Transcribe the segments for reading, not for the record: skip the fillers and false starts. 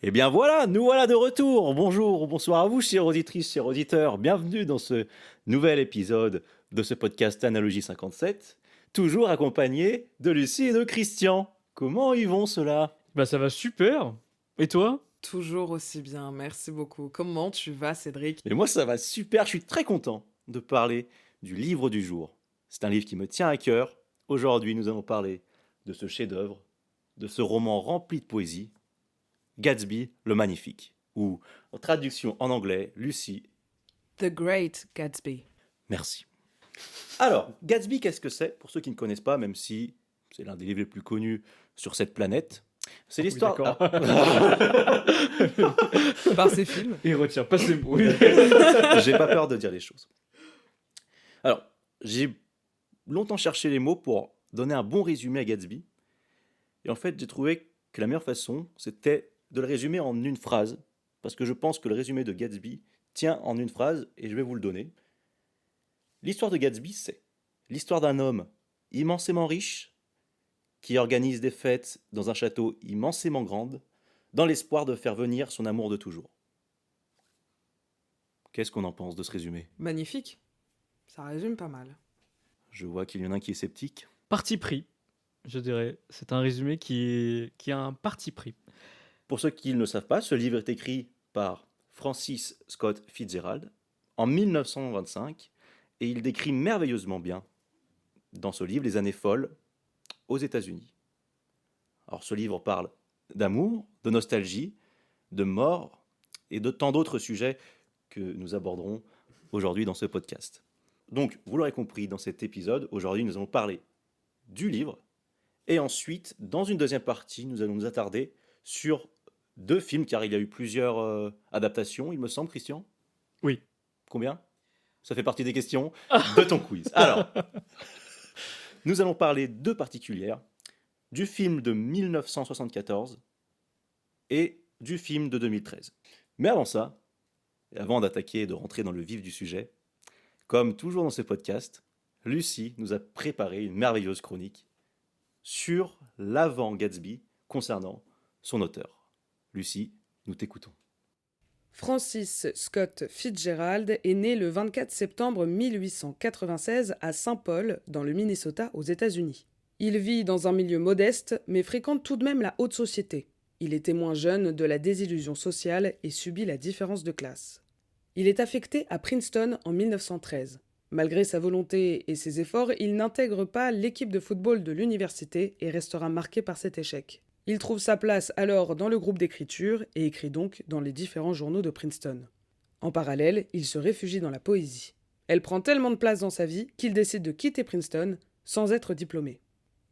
Eh bien voilà, nous voilà de retour. Bonjour, bonsoir à vous, chères auditrices, chers auditeurs. Bienvenue dans ce nouvel épisode de ce podcast Analogie 57, toujours accompagné de Lucie et de Christian. Comment y vont ceux-là? Bah ça va super. Et toi? Toujours aussi bien, merci beaucoup. Comment tu vas, Cédric? Et moi ça va super, je suis très content de parler du livre du jour. C'est un livre qui me tient à cœur. Aujourd'hui, nous allons parler de ce chef-d'œuvre, de ce roman rempli de poésie, Gatsby le Magnifique, ou en traduction en anglais, Lucie. The Great Gatsby. Merci. Alors, Gatsby, qu'est-ce que c'est? Pour ceux qui ne connaissent pas, même si c'est l'un des livres les plus connus sur cette planète, c'est Oui, l'histoire. d'accord. Par ses films. Et retient pas ces mots. J'ai pas peur de dire les choses. Alors, j'ai longtemps cherché les mots pour donner un bon résumé à Gatsby. Et en fait, j'ai trouvé que la meilleure façon, c'était de le résumer en une phrase. Parce que je pense que le résumé de Gatsby tient en une phrase, et je vais vous le donner. L'histoire de Gatsby, c'est l'histoire d'un homme immensément riche qui organise des fêtes dans un château immensément grand dans l'espoir de faire venir son amour de toujours. Qu'est-ce qu'on en pense de ce résumé? Magnifique. Ça résume pas mal. Je vois qu'il y en a un qui est sceptique. Parti pris, je dirais. C'est un résumé qui a un parti pris. Pour ceux qui ne le savent pas, ce livre est écrit par Francis Scott Fitzgerald en 1925 et il décrit merveilleusement bien dans ce livre les années folles aux États-Unis. Alors ce livre parle d'amour, de nostalgie, de mort et de tant d'autres sujets que nous aborderons aujourd'hui dans ce podcast. Donc, vous l'aurez compris dans cet épisode, aujourd'hui nous allons parler du livre et ensuite, dans une deuxième partie, nous allons nous attarder sur deux films car il y a eu plusieurs adaptations, il me semble, Christian. Oui. Combien? Ça fait partie des questions de ton quiz. Alors, nous allons parler de particulières, du film de 1974 et du film de 2013. Mais avant ça, et avant d'attaquer et de rentrer dans le vif du sujet, comme toujours dans ce podcast, Lucie nous a préparé une merveilleuse chronique sur l'avant Gatsby concernant son auteur. Lucie, nous t'écoutons. Francis Scott Fitzgerald est né le 24 septembre 1896 à Saint Paul, dans le Minnesota, aux États-Unis. Il vit dans un milieu modeste, mais fréquente tout de même la haute société. Il est témoin jeune de la désillusion sociale et subit la différence de classe. Il est affecté à Princeton en 1913. Malgré sa volonté et ses efforts, il n'intègre pas l'équipe de football de l'université et restera marqué par cet échec. Il trouve sa place alors dans le groupe d'écriture et écrit donc dans les différents journaux de Princeton. En parallèle, il se réfugie dans la poésie. Elle prend tellement de place dans sa vie qu'il décide de quitter Princeton sans être diplômé.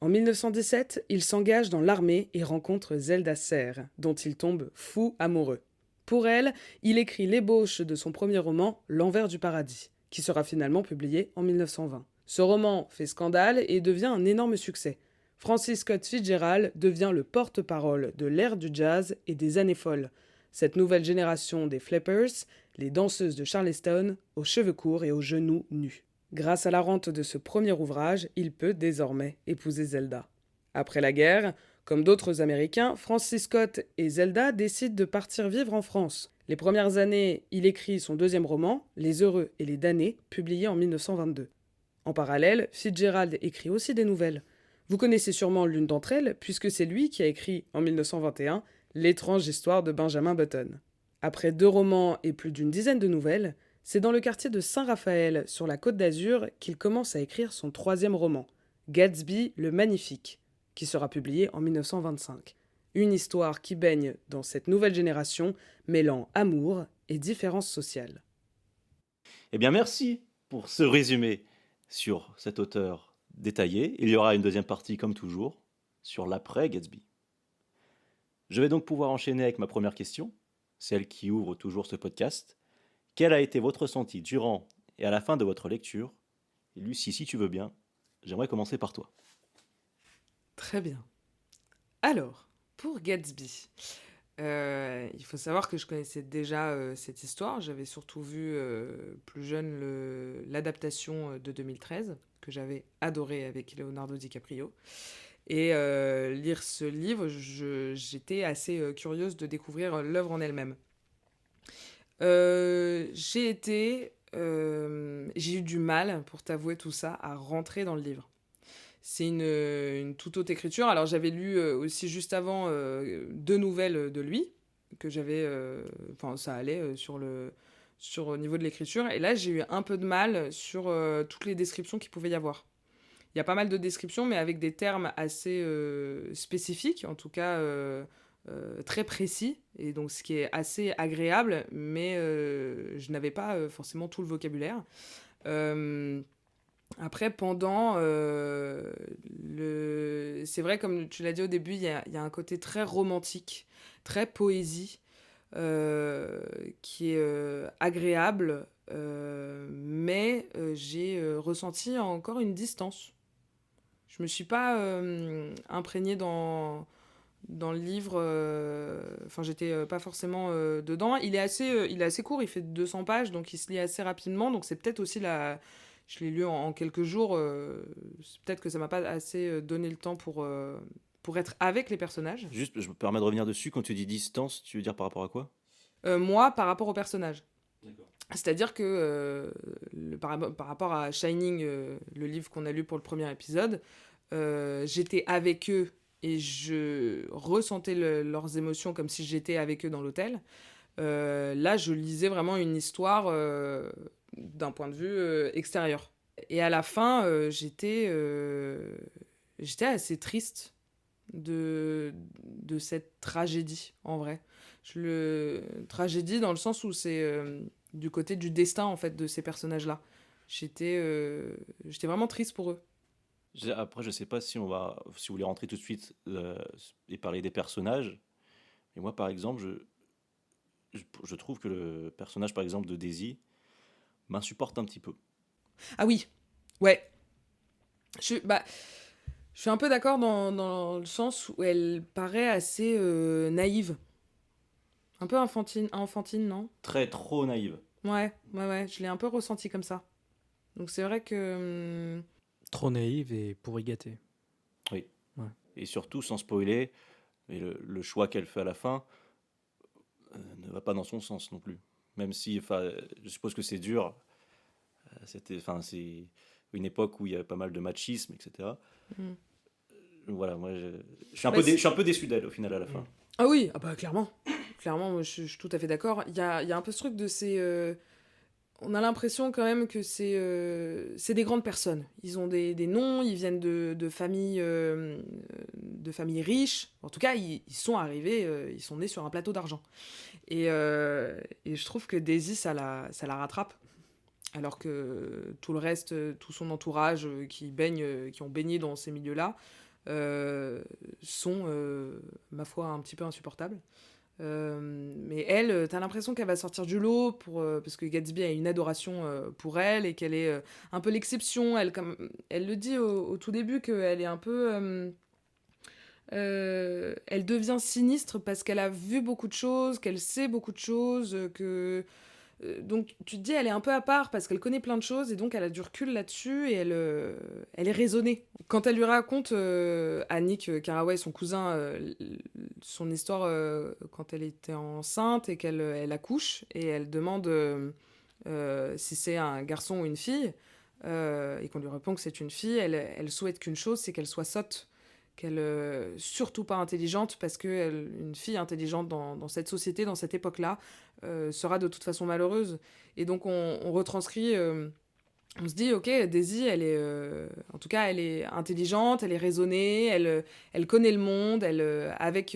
En 1917, il s'engage dans l'armée et rencontre Zelda Serre, dont il tombe fou amoureux. Pour elle, il écrit l'ébauche de son premier roman, L'Envers du paradis, qui sera finalement publié en 1920. Ce roman fait scandale et devient un énorme succès. Francis Scott Fitzgerald devient le porte-parole de l'ère du jazz et des années folles. Cette nouvelle génération des flippers, les danseuses de Charleston, aux cheveux courts et aux genoux nus. Grâce à la rente de ce premier ouvrage, il peut désormais épouser Zelda. Après la guerre, comme d'autres Américains, Francis Scott et Zelda décident de partir vivre en France. Les premières années, il écrit son deuxième roman, Les Heureux et les Damnés, publié en 1922. En parallèle, Fitzgerald écrit aussi des nouvelles. Vous connaissez sûrement l'une d'entre elles, puisque c'est lui qui a écrit, en 1921, L'étrange histoire de Benjamin Button. Après 2 romans et plus d'une dizaine de nouvelles, c'est dans le quartier de Saint-Raphaël, sur la Côte d'Azur, qu'il commence à écrire son 3e roman, Gatsby le Magnifique, qui sera publié en 1925. Une histoire qui baigne dans cette nouvelle génération, mêlant amour et différence sociale. Eh bien, merci pour ce résumé sur cet auteur détaillé. Il y aura une deuxième partie, comme toujours, sur l'après Gatsby. Je vais donc pouvoir enchaîner avec ma première question, celle qui ouvre toujours ce podcast. Quel a été votre ressenti durant et à la fin de votre lecture? Et Lucie, si tu veux bien, j'aimerais commencer par toi. Très bien. Alors, pour Gatsby, il faut savoir que je connaissais déjà cette histoire. J'avais surtout vu plus jeune l'adaptation de 2013, que j'avais adorée avec Leonardo DiCaprio. Et lire ce livre, j'étais assez curieuse de découvrir l'œuvre en elle-même. J'ai eu du mal, pour t'avouer tout ça, à rentrer dans le livre. C'est une toute autre écriture. Alors j'avais lu aussi juste avant 2 nouvelles de lui, que j'avais... Enfin, ça allait au niveau de l'écriture. Et là, j'ai eu un peu de mal sur toutes les descriptions qu'il pouvait y avoir. Il y a pas mal de descriptions, mais avec des termes assez spécifiques, en tout cas très précis, et donc ce qui est assez agréable, mais je n'avais pas forcément tout le vocabulaire. Euh, Après, c'est vrai, comme tu l'as dit au début, il y a un côté très romantique, très poésie, qui est agréable, mais j'ai ressenti encore une distance. Je me suis pas imprégnée dans le livre. Enfin, j'étais pas forcément dedans. Il est assez court, il fait 200 pages, donc il se lit assez rapidement. Donc c'est peut-être aussi la. Je l'ai lu en quelques jours. C'est peut-être que ça m'a pas assez donné le temps pour être avec les personnages. Juste, je me permets de revenir dessus. Quand tu dis distance, tu veux dire par rapport à quoi? Moi, par rapport aux personnages. D'accord. C'est-à-dire que par rapport à Shining, le livre qu'on a lu pour le premier épisode, j'étais avec eux et je ressentais leurs émotions comme si j'étais avec eux dans l'hôtel. Là, je lisais vraiment une histoire d'un point de vue extérieur. Et à la fin, j'étais assez triste de cette tragédie, en vrai. Tragédie dans le sens où c'est du côté du destin, en fait, de ces personnages-là. J'étais vraiment triste pour eux. Après, je sais pas si si vous voulez rentrer tout de suite et parler des personnages. Mais moi, par exemple, je trouve que le personnage, par exemple, de Daisy m'insupporte un petit peu. Ah oui, ouais. Bah, je suis un peu d'accord dans le sens où elle paraît assez naïve. Un peu enfantine, non? Trop naïve. Ouais, je l'ai un peu ressenti comme ça. Donc c'est vrai que... Trop naïve et pourri gâté. Oui. Ouais. Et surtout, sans spoiler, et le choix qu'elle fait à la fin ne va pas dans son sens non plus. Même si, enfin, je suppose que c'est dur. C'est une époque où il y avait pas mal de machisme, etc. hmm. Voilà, moi, Bah, je suis un peu déçu d'elle au final à la fin. Ah oui, ah bah clairement. Clairement, moi, je suis tout à fait d'accord. Il y a un peu ce truc de ces... On a l'impression quand même que c'est des grandes personnes. Ils ont des noms, ils viennent de familles riches. En tout cas, ils sont arrivés, ils sont nés sur un plateau d'argent. Et je trouve que Daisy, ça la rattrape. Alors que tout le reste, tout son entourage qui ont baigné dans ces milieux-là, sont, ma foi, un petit peu insupportables. Mais elle, t'as l'impression qu'elle va sortir du lot parce que Gatsby a une adoration pour elle et qu'elle est un peu l'exception. Elle le dit au tout début qu'elle est un peu... elle devient sinistre parce qu'elle a vu beaucoup de choses, qu'elle sait beaucoup de choses, donc tu te dis elle est un peu à part parce qu'elle connaît plein de choses et donc elle a du recul là-dessus et elle est raisonnée. Quand elle lui raconte à Nick Carraway, son cousin, son histoire quand elle était enceinte et qu'elle accouche et elle demande si c'est un garçon ou une fille et qu'on lui répond que c'est une fille, elle souhaite qu'une chose, c'est qu'elle soit sotte, qu'elle surtout pas intelligente parce que une fille intelligente dans cette société, dans cette époque-là, sera de toute façon malheureuse. Et donc on retranscrit, on se dit ok, Daisy, en tout cas elle est intelligente, elle est raisonnée, elle connaît le monde, avec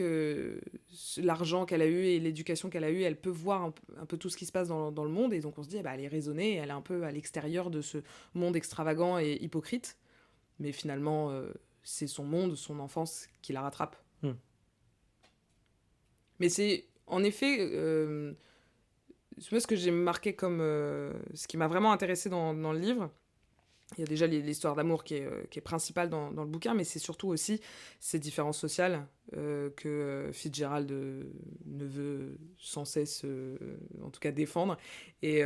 l'argent qu'elle a eu et l'éducation qu'elle a eue, elle peut voir un peu tout ce qui se passe dans le monde. Et donc on se dit bah, elle est raisonnée, elle est un peu à l'extérieur de ce monde extravagant et hypocrite. Mais finalement, c'est son monde, son enfance qui la rattrape. Mais c'est, en effet, moi, ce que j'ai marqué comme... ce qui m'a vraiment intéressé dans le livre, il y a déjà l'histoire d'amour qui est principale dans le bouquin, mais c'est surtout aussi ces différences sociales que Fitzgerald ne veut sans cesse, en tout cas, défendre. Et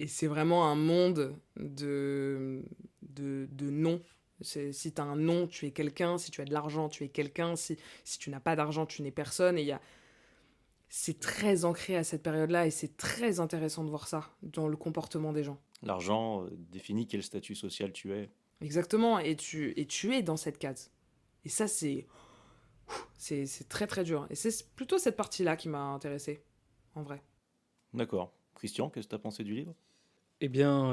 c'est vraiment un monde de non Si tu as un nom, tu es quelqu'un. Si tu as de l'argent, tu es quelqu'un. Si tu n'as pas d'argent, tu n'es personne. C'est très ancré à cette période-là et c'est très intéressant de voir ça dans le comportement des gens. L'argent définit quel statut social tu es. Exactement, et tu es dans cette case. Et ça, c'est très très dur. Et c'est plutôt cette partie-là qui m'a intéressé, en vrai. D'accord. Christian, qu'est-ce que tu as pensé du livre? Eh bien,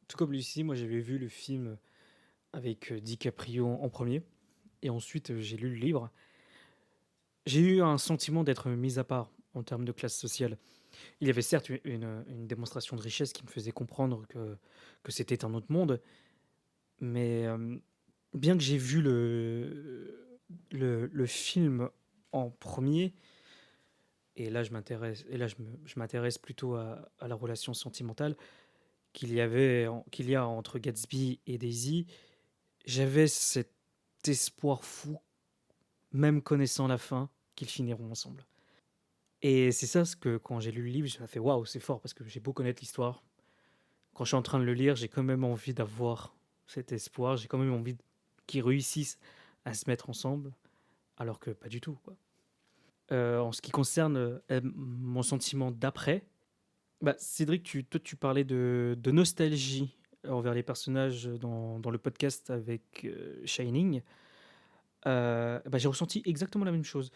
tout comme Lucie, moi j'avais vu le film avec DiCaprio en premier, et ensuite j'ai lu le livre. J'ai eu un sentiment d'être mis à part en termes de classe sociale. Il y avait certes une démonstration de richesse qui me faisait comprendre que c'était un autre monde, mais bien que j'ai vu le film en premier, et là je m'intéresse plutôt à la relation sentimentale qu'il y a entre Gatsby et Daisy, j'avais cet espoir fou, même connaissant la fin, qu'ils finiront ensemble. Et c'est ça ce que quand j'ai lu le livre, j'ai fait waouh, c'est fort parce que j'ai beau connaître l'histoire. Quand je suis en train de le lire, j'ai quand même envie d'avoir cet espoir, j'ai quand même envie qu'ils réussissent à se mettre ensemble, alors que pas du tout, quoi. En ce qui concerne mon sentiment d'après, bah, Cédric, toi, tu parlais de nostalgie envers les personnages dans le podcast avec Shining. Bah, j'ai ressenti exactement la même chose.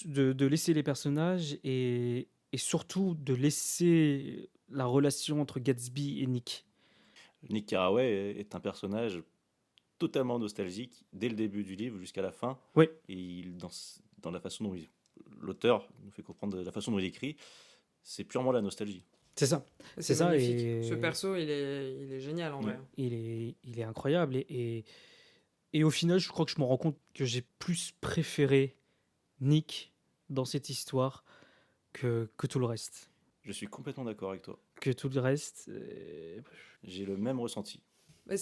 De laisser les personnages et surtout de laisser la relation entre Gatsby et Nick. Nick Carraway est un personnage totalement nostalgique dès le début du livre jusqu'à la fin. Oui, Et dans la façon dont l'auteur nous fait comprendre la façon dont il écrit, c'est purement la nostalgie. c'est ça. C'est ça, magnifique. et- Ce perso, il est génial, en Ouais. vrai. Il est incroyable. Et au final, je crois que je me rends compte que j'ai plus préféré Nick dans cette histoire que tout le reste. Je suis complètement d'accord avec toi. Que tout le reste. J'ai le même ressenti. Bah,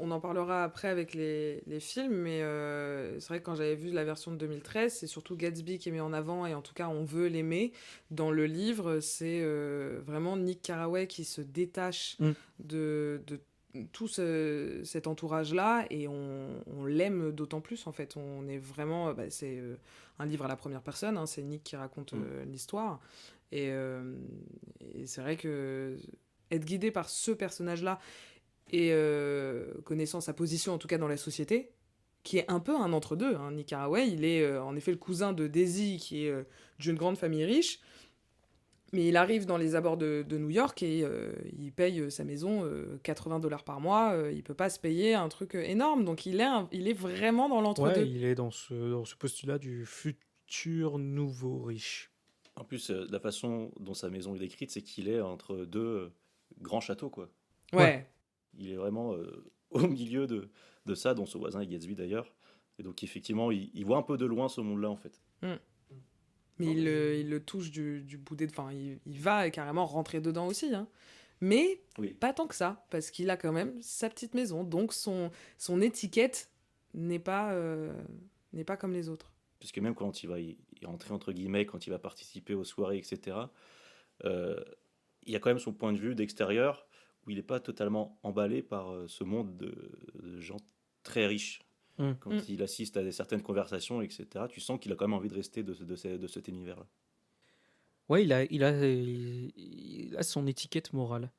on en parlera après avec les films, mais c'est vrai que quand j'avais vu la version de 2013, c'est surtout Gatsby qui est mis en avant, et en tout cas on veut l'aimer. Dans le livre, c'est vraiment Nick Carraway qui se détache Mm. de tout cet entourage-là, et on l'aime d'autant plus en fait. On est vraiment, c'est un livre à la première personne, hein, c'est Nick qui raconte l'histoire, et c'est vrai que être guidé par ce personnage-là, et connaissant sa position en tout cas dans la société, qui est un peu un entre-deux. Hein. Nick Carraway, il est en effet le cousin de Daisy, qui est d'une grande famille riche, mais il arrive dans les abords de New York et il paye sa maison $80 par mois. Il peut pas se payer un truc énorme, donc il est vraiment dans l'entre-deux. Ouais, il est dans ce postulat du futur nouveau riche. En plus, la façon dont sa maison est décrite, c'est qu'il est entre deux grands châteaux, quoi. Ouais. Il est vraiment au milieu de ça, dont son voisin est Gatsby d'ailleurs. Et donc, effectivement, il voit un peu de loin ce monde-là, en fait. Mais il le touche du bout des... Enfin, il va carrément rentrer dedans aussi. Hein. Mais Oui. pas tant que ça, parce qu'il a quand même sa petite maison. Donc son étiquette n'est pas comme les autres. Puisque même quand il va y rentrer, entre guillemets, quand il va participer aux soirées, etc., euh, il y a quand même son point de vue d'extérieur, où il n'est pas totalement emballé par ce monde de gens très riches. Mm. Quand il assiste à certaines conversations, etc., tu sens qu'il a quand même envie de rester de cet univers-là. Ouais, il a son étiquette morale,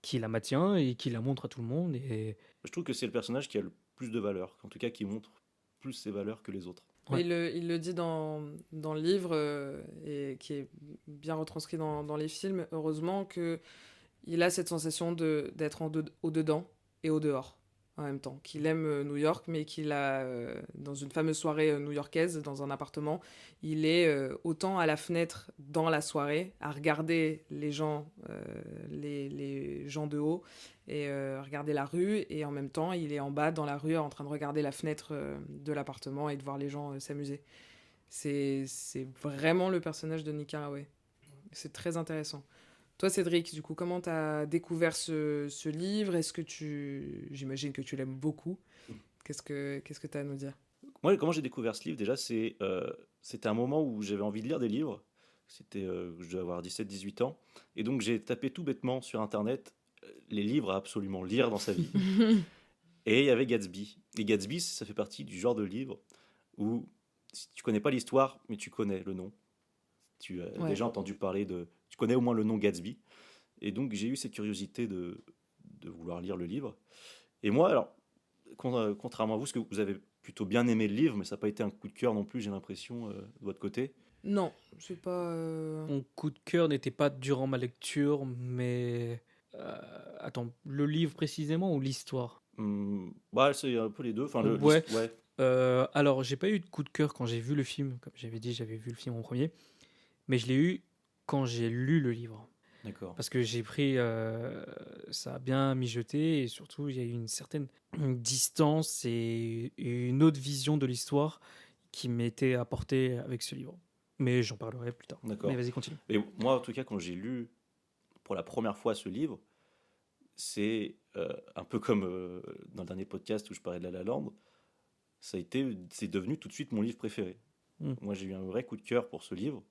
qui la maintient et qui la montre à tout le monde. Et Je trouve que c'est le personnage qui a le plus de valeur, en tout cas qui montre plus ses valeurs que les autres. Ouais. Il le dit dans le livre, et qui est bien retranscrit dans les films, heureusement, qu'il a cette sensation d'être au-dedans et au-dehors en même temps. Qu'il aime New York, mais qu'il a, dans une fameuse soirée new-yorkaise, dans un appartement, il est autant à la fenêtre dans la soirée, à regarder les gens de haut, et regarder la rue, et en même temps, il est en bas dans la rue en train de regarder la fenêtre de l'appartement et de voir les gens s'amuser. C'est vraiment le personnage de Nick Carraway. C'est très intéressant. Toi, Cédric, du coup, comment t'as découvert ce livre? J'imagine que tu l'aimes beaucoup. Qu'est-ce que t'as à nous dire? Moi, comment j'ai découvert ce livre, déjà, c'était un moment où j'avais envie de lire des livres. Je devais avoir 17-18 ans. Et donc, j'ai tapé tout bêtement sur Internet les livres à absolument lire dans sa vie. Et il y avait Gatsby. Et Gatsby, ça fait partie du genre de livre où si tu connais pas l'histoire, mais tu connais le nom. Tu as Ouais. déjà entendu parler de... Tu connais au moins le nom Gatsby. Et donc, j'ai eu cette curiosité de vouloir lire le livre. Et moi, alors, contrairement à vous, parce que vous avez plutôt bien aimé le livre, mais ça n'a pas été un coup de cœur non plus, j'ai l'impression, de votre côté. Non, c'est pas. Mon coup de cœur n'était pas durant ma lecture, mais... attends, le livre précisément ou l'histoire? Bah, c'est un peu les deux. Enfin, Ouais. ouais, Alors, j'ai pas eu de coup de cœur quand j'ai vu le film. Comme j'avais dit, j'avais vu le film en premier. Mais je l'ai eu quand j'ai lu le livre. d'accord. Parce que j'ai pris... ça a bien mijoté et surtout, il y a eu une certaine distance et une autre vision de l'histoire qui m'était apportée avec ce livre. Mais j'en parlerai plus tard. D'accord. Mais vas-y, continue. Mais moi, en tout cas, quand j'ai lu pour la première fois ce livre, c'est un peu comme dans le dernier podcast où je parlais de La La Land, c'est devenu tout de suite mon livre préféré. Mm. Moi, j'ai eu un vrai coup de cœur pour ce livre.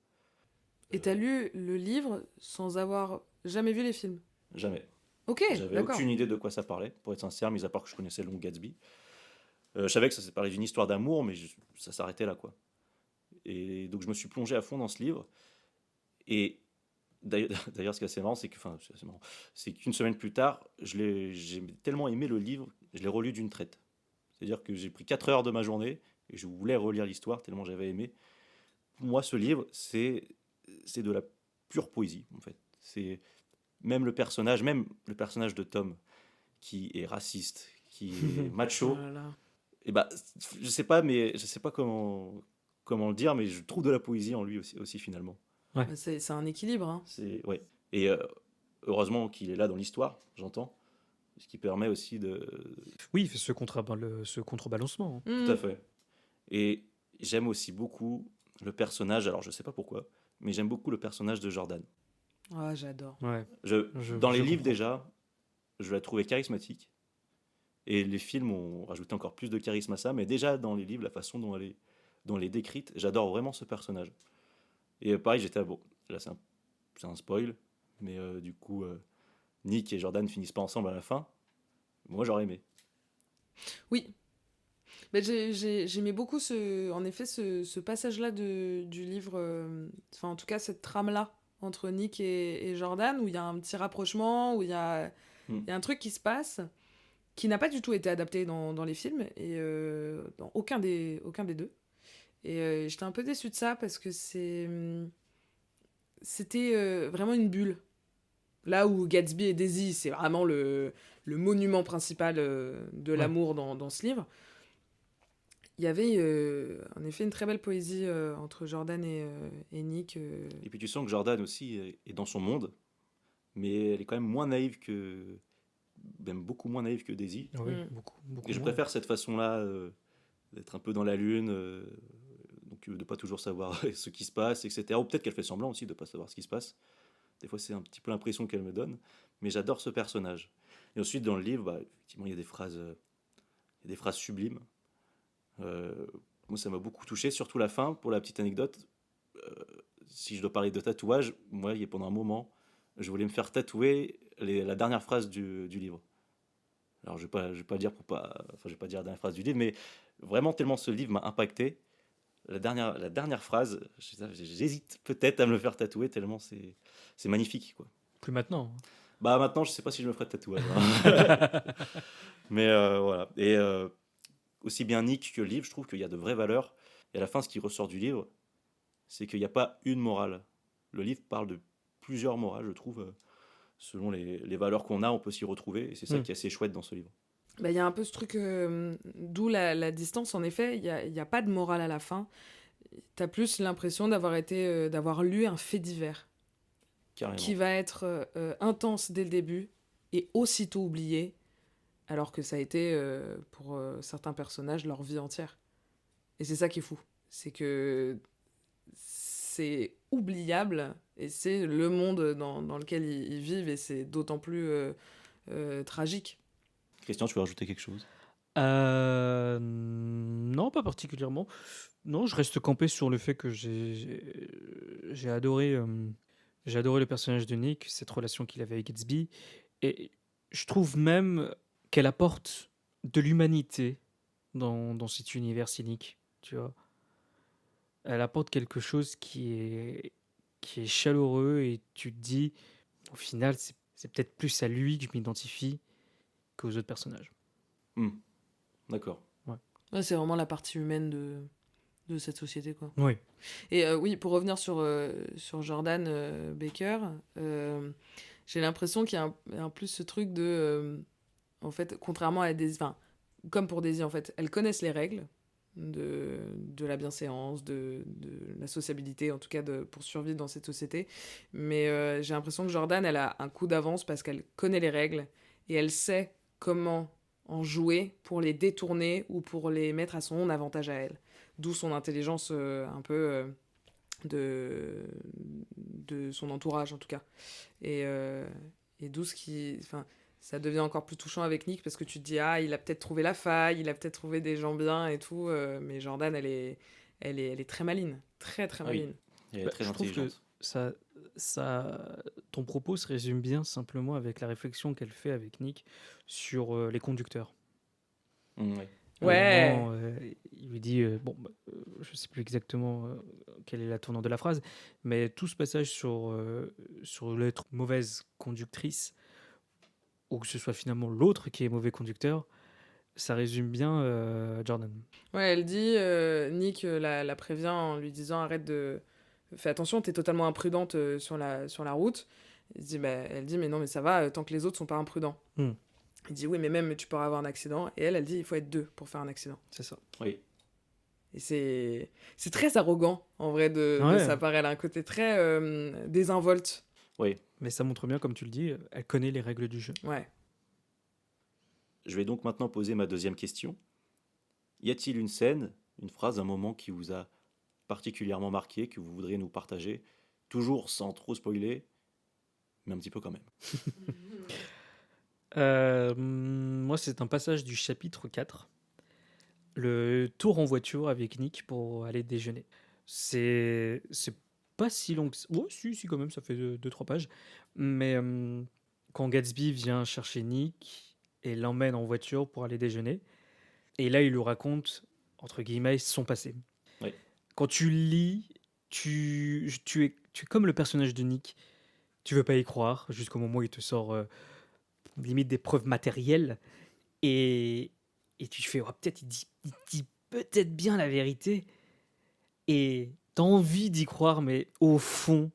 Et t'as lu le livre sans avoir jamais vu les films? Jamais. Ok, J'avais d'accord. aucune idée de quoi ça parlait, pour être sincère, mis à part que je connaissais le nom Gatsby. Je savais que ça parlait d'une histoire d'amour, mais ça s'arrêtait là, quoi. Et donc, je me suis plongé à fond dans ce livre. Et d'ailleurs, ce qui est assez marrant, c'est qu'une semaine plus tard, j'ai tellement aimé le livre, je l'ai relu d'une traite. C'est-à-dire que j'ai pris 4 heures de ma journée et je voulais relire l'histoire tellement j'avais aimé. Pour moi, ce livre, c'est de la pure poésie, en fait. C'est même le personnage de Tom, qui est raciste, qui est macho. Oh là là. Et bah, je sais pas comment le dire, mais je trouve de la poésie en lui aussi finalement. Bah, c'est un équilibre, hein. Ouais. Et heureusement qu'il est là dans l'histoire, j'entends, ce qui permet aussi de... Oui, il fait ce contrebalancement. Tout à fait. Et j'aime aussi beaucoup le personnage, alors je sais pas pourquoi, mais j'aime beaucoup le personnage de Jordan. Ah, j'adore. Ouais. Dans les je livres comprends. déjà, je la trouvais charismatique. Et les films ont rajouté encore plus de charisme à ça, mais déjà dans les livres, la façon dont elle est décrite, j'adore vraiment ce personnage. Et pareil, bon, là c'est un spoil, mais du coup, Nick et Jordan finissent pas ensemble à la fin. Moi, j'aurais aimé. Oui. Mais j'aimais beaucoup en effet ce passage-là du livre, enfin en tout cas cette trame-là entre Nick et Jordan, où il y a un petit rapprochement, où il y a un truc qui se passe, qui n'a pas du tout été adapté dans les films, et dans aucun des deux. Et j'étais un peu déçue de ça, parce que c'était vraiment une bulle. Là où Gatsby et Daisy, c'est vraiment le monument principal de l'amour dans ce livre. Il y avait en effet une très belle poésie entre Jordan et Nick. Et puis tu sens que Jordan aussi est dans son monde, mais elle est quand même moins naïve même beaucoup moins naïve que Daisy. Ah oui, Mm. beaucoup Et je moins. préfère cette façon-là d'être un peu dans la lune, donc de pas toujours savoir ce qui se passe, etc. Ou peut-être qu'elle fait semblant aussi de pas savoir ce qui se passe. Des fois, c'est un petit peu l'impression qu'elle me donne, mais j'adore ce personnage. Et ensuite, dans le livre, bah, effectivement, il y a des phrases sublimes. Moi, ça m'a beaucoup touché, surtout la fin. Pour la petite anecdote, si je dois parler de tatouage, moi, pendant un moment, je voulais me faire tatouer la dernière phrase du livre. Alors, je vais pas dire je vais pas dire la dernière phrase du livre, mais vraiment tellement ce livre m'a impacté. La dernière phrase, j'hésite peut-être à me le faire tatouer tellement c'est magnifique, quoi. Plus maintenant. Bah maintenant, je sais pas si je me ferai de tatouage, hein. Mais voilà. Et aussi bien Nick que le livre, je trouve qu'il y a de vraies valeurs. Et à la fin, ce qui ressort du livre, c'est qu'il n'y a pas une morale. Le livre parle de plusieurs morales, je trouve. Selon les valeurs qu'on a, on peut s'y retrouver. Et c'est ça qui est assez chouette dans ce livre. Bah, y a un peu ce truc, d'où la distance, en effet. Il y a pas de morale à la fin. T'as plus l'impression d'avoir lu un fait divers. Carrément. Qui va être intense dès le début et aussitôt oublié, alors que ça a été, pour certains personnages, leur vie entière. Et c'est ça qui est fou. C'est que c'est oubliable, et c'est le monde dans lequel ils vivent, et c'est d'autant plus tragique. Christian, tu veux rajouter quelque chose ? Non, pas particulièrement. Non, je reste campé sur le fait que j'ai adoré le personnage de Nick, cette relation qu'il avait avec Gatsby. Et je trouve même qu'elle apporte de l'humanité dans cet univers cynique, tu vois. Elle apporte quelque chose qui est chaleureux et tu te dis, au final, c'est peut-être plus à lui que je m'identifie qu'aux autres personnages. D'accord. Ouais, c'est vraiment la partie humaine de cette société, quoi. Oui. Et oui, pour revenir sur Jordan Baker, j'ai l'impression qu'il y a un plus ce truc de... en fait, contrairement à Daisy... Enfin, comme pour Daisy, en fait, elles connaissent les règles de la bienséance, de la sociabilité, en tout cas pour survivre dans cette société. Mais j'ai l'impression que Jordan, elle a un coup d'avance parce qu'elle connaît les règles et elle sait comment en jouer pour les détourner ou pour les mettre à son avantage à elle. D'où son intelligence un peu de son entourage, en tout cas. Et d'où ce qui... Enfin, ça devient encore plus touchant avec Nick parce que tu te dis, ah, il a peut-être trouvé la faille, il a peut-être trouvé des gens bien et tout. Mais Jordan, elle est très maline. Très, très Oui. maline. Elle est très Je trouve que intelligente. ton propos se résume bien simplement avec la réflexion qu'elle fait avec Nick sur les conducteurs. Ouais. À un Ouais. moment, il lui dit, je sais plus exactement quelle est la tournure de la phrase, mais tout ce passage sur l'être mauvaise conductrice, ou que ce soit finalement l'autre qui est mauvais conducteur, ça résume bien Jordan. Ouais, elle dit, Nick la prévient en lui disant, arrête de... Fais attention, t'es totalement imprudente sur la route. Elle dit, mais non, mais ça va, tant que les autres sont pas imprudents. Il dit, oui, mais même tu pourras avoir un accident. Et elle dit, il faut être deux pour faire un accident. C'est ça. Oui. Et c'est très arrogant, en vrai, de sa part. Elle a un côté très désinvolte. Oui. Mais ça montre bien, comme tu le dis, elle connaît les règles du jeu. Ouais. Je vais donc maintenant poser ma deuxième question. Y a-t-il une scène, une phrase, un moment qui vous a particulièrement marqué, que vous voudriez nous partager, toujours sans trop spoiler, mais un petit peu quand même? Moi, c'est un passage du chapitre 4. Le tour en voiture avec Nick pour aller déjeuner. C'est pas si long que ça. Ouais, si, quand même, ça fait 2-3 pages. Mais quand Gatsby vient chercher Nick et l'emmène en voiture pour aller déjeuner, et là, il lui raconte, entre guillemets, son passé. Oui. Quand tu lis, tu es comme le personnage de Nick. Tu veux pas y croire jusqu'au moment où il te sort limite des preuves matérielles. Et tu fais, peut-être il dit peut-être bien la vérité. Et t'as envie d'y croire, mais au fond,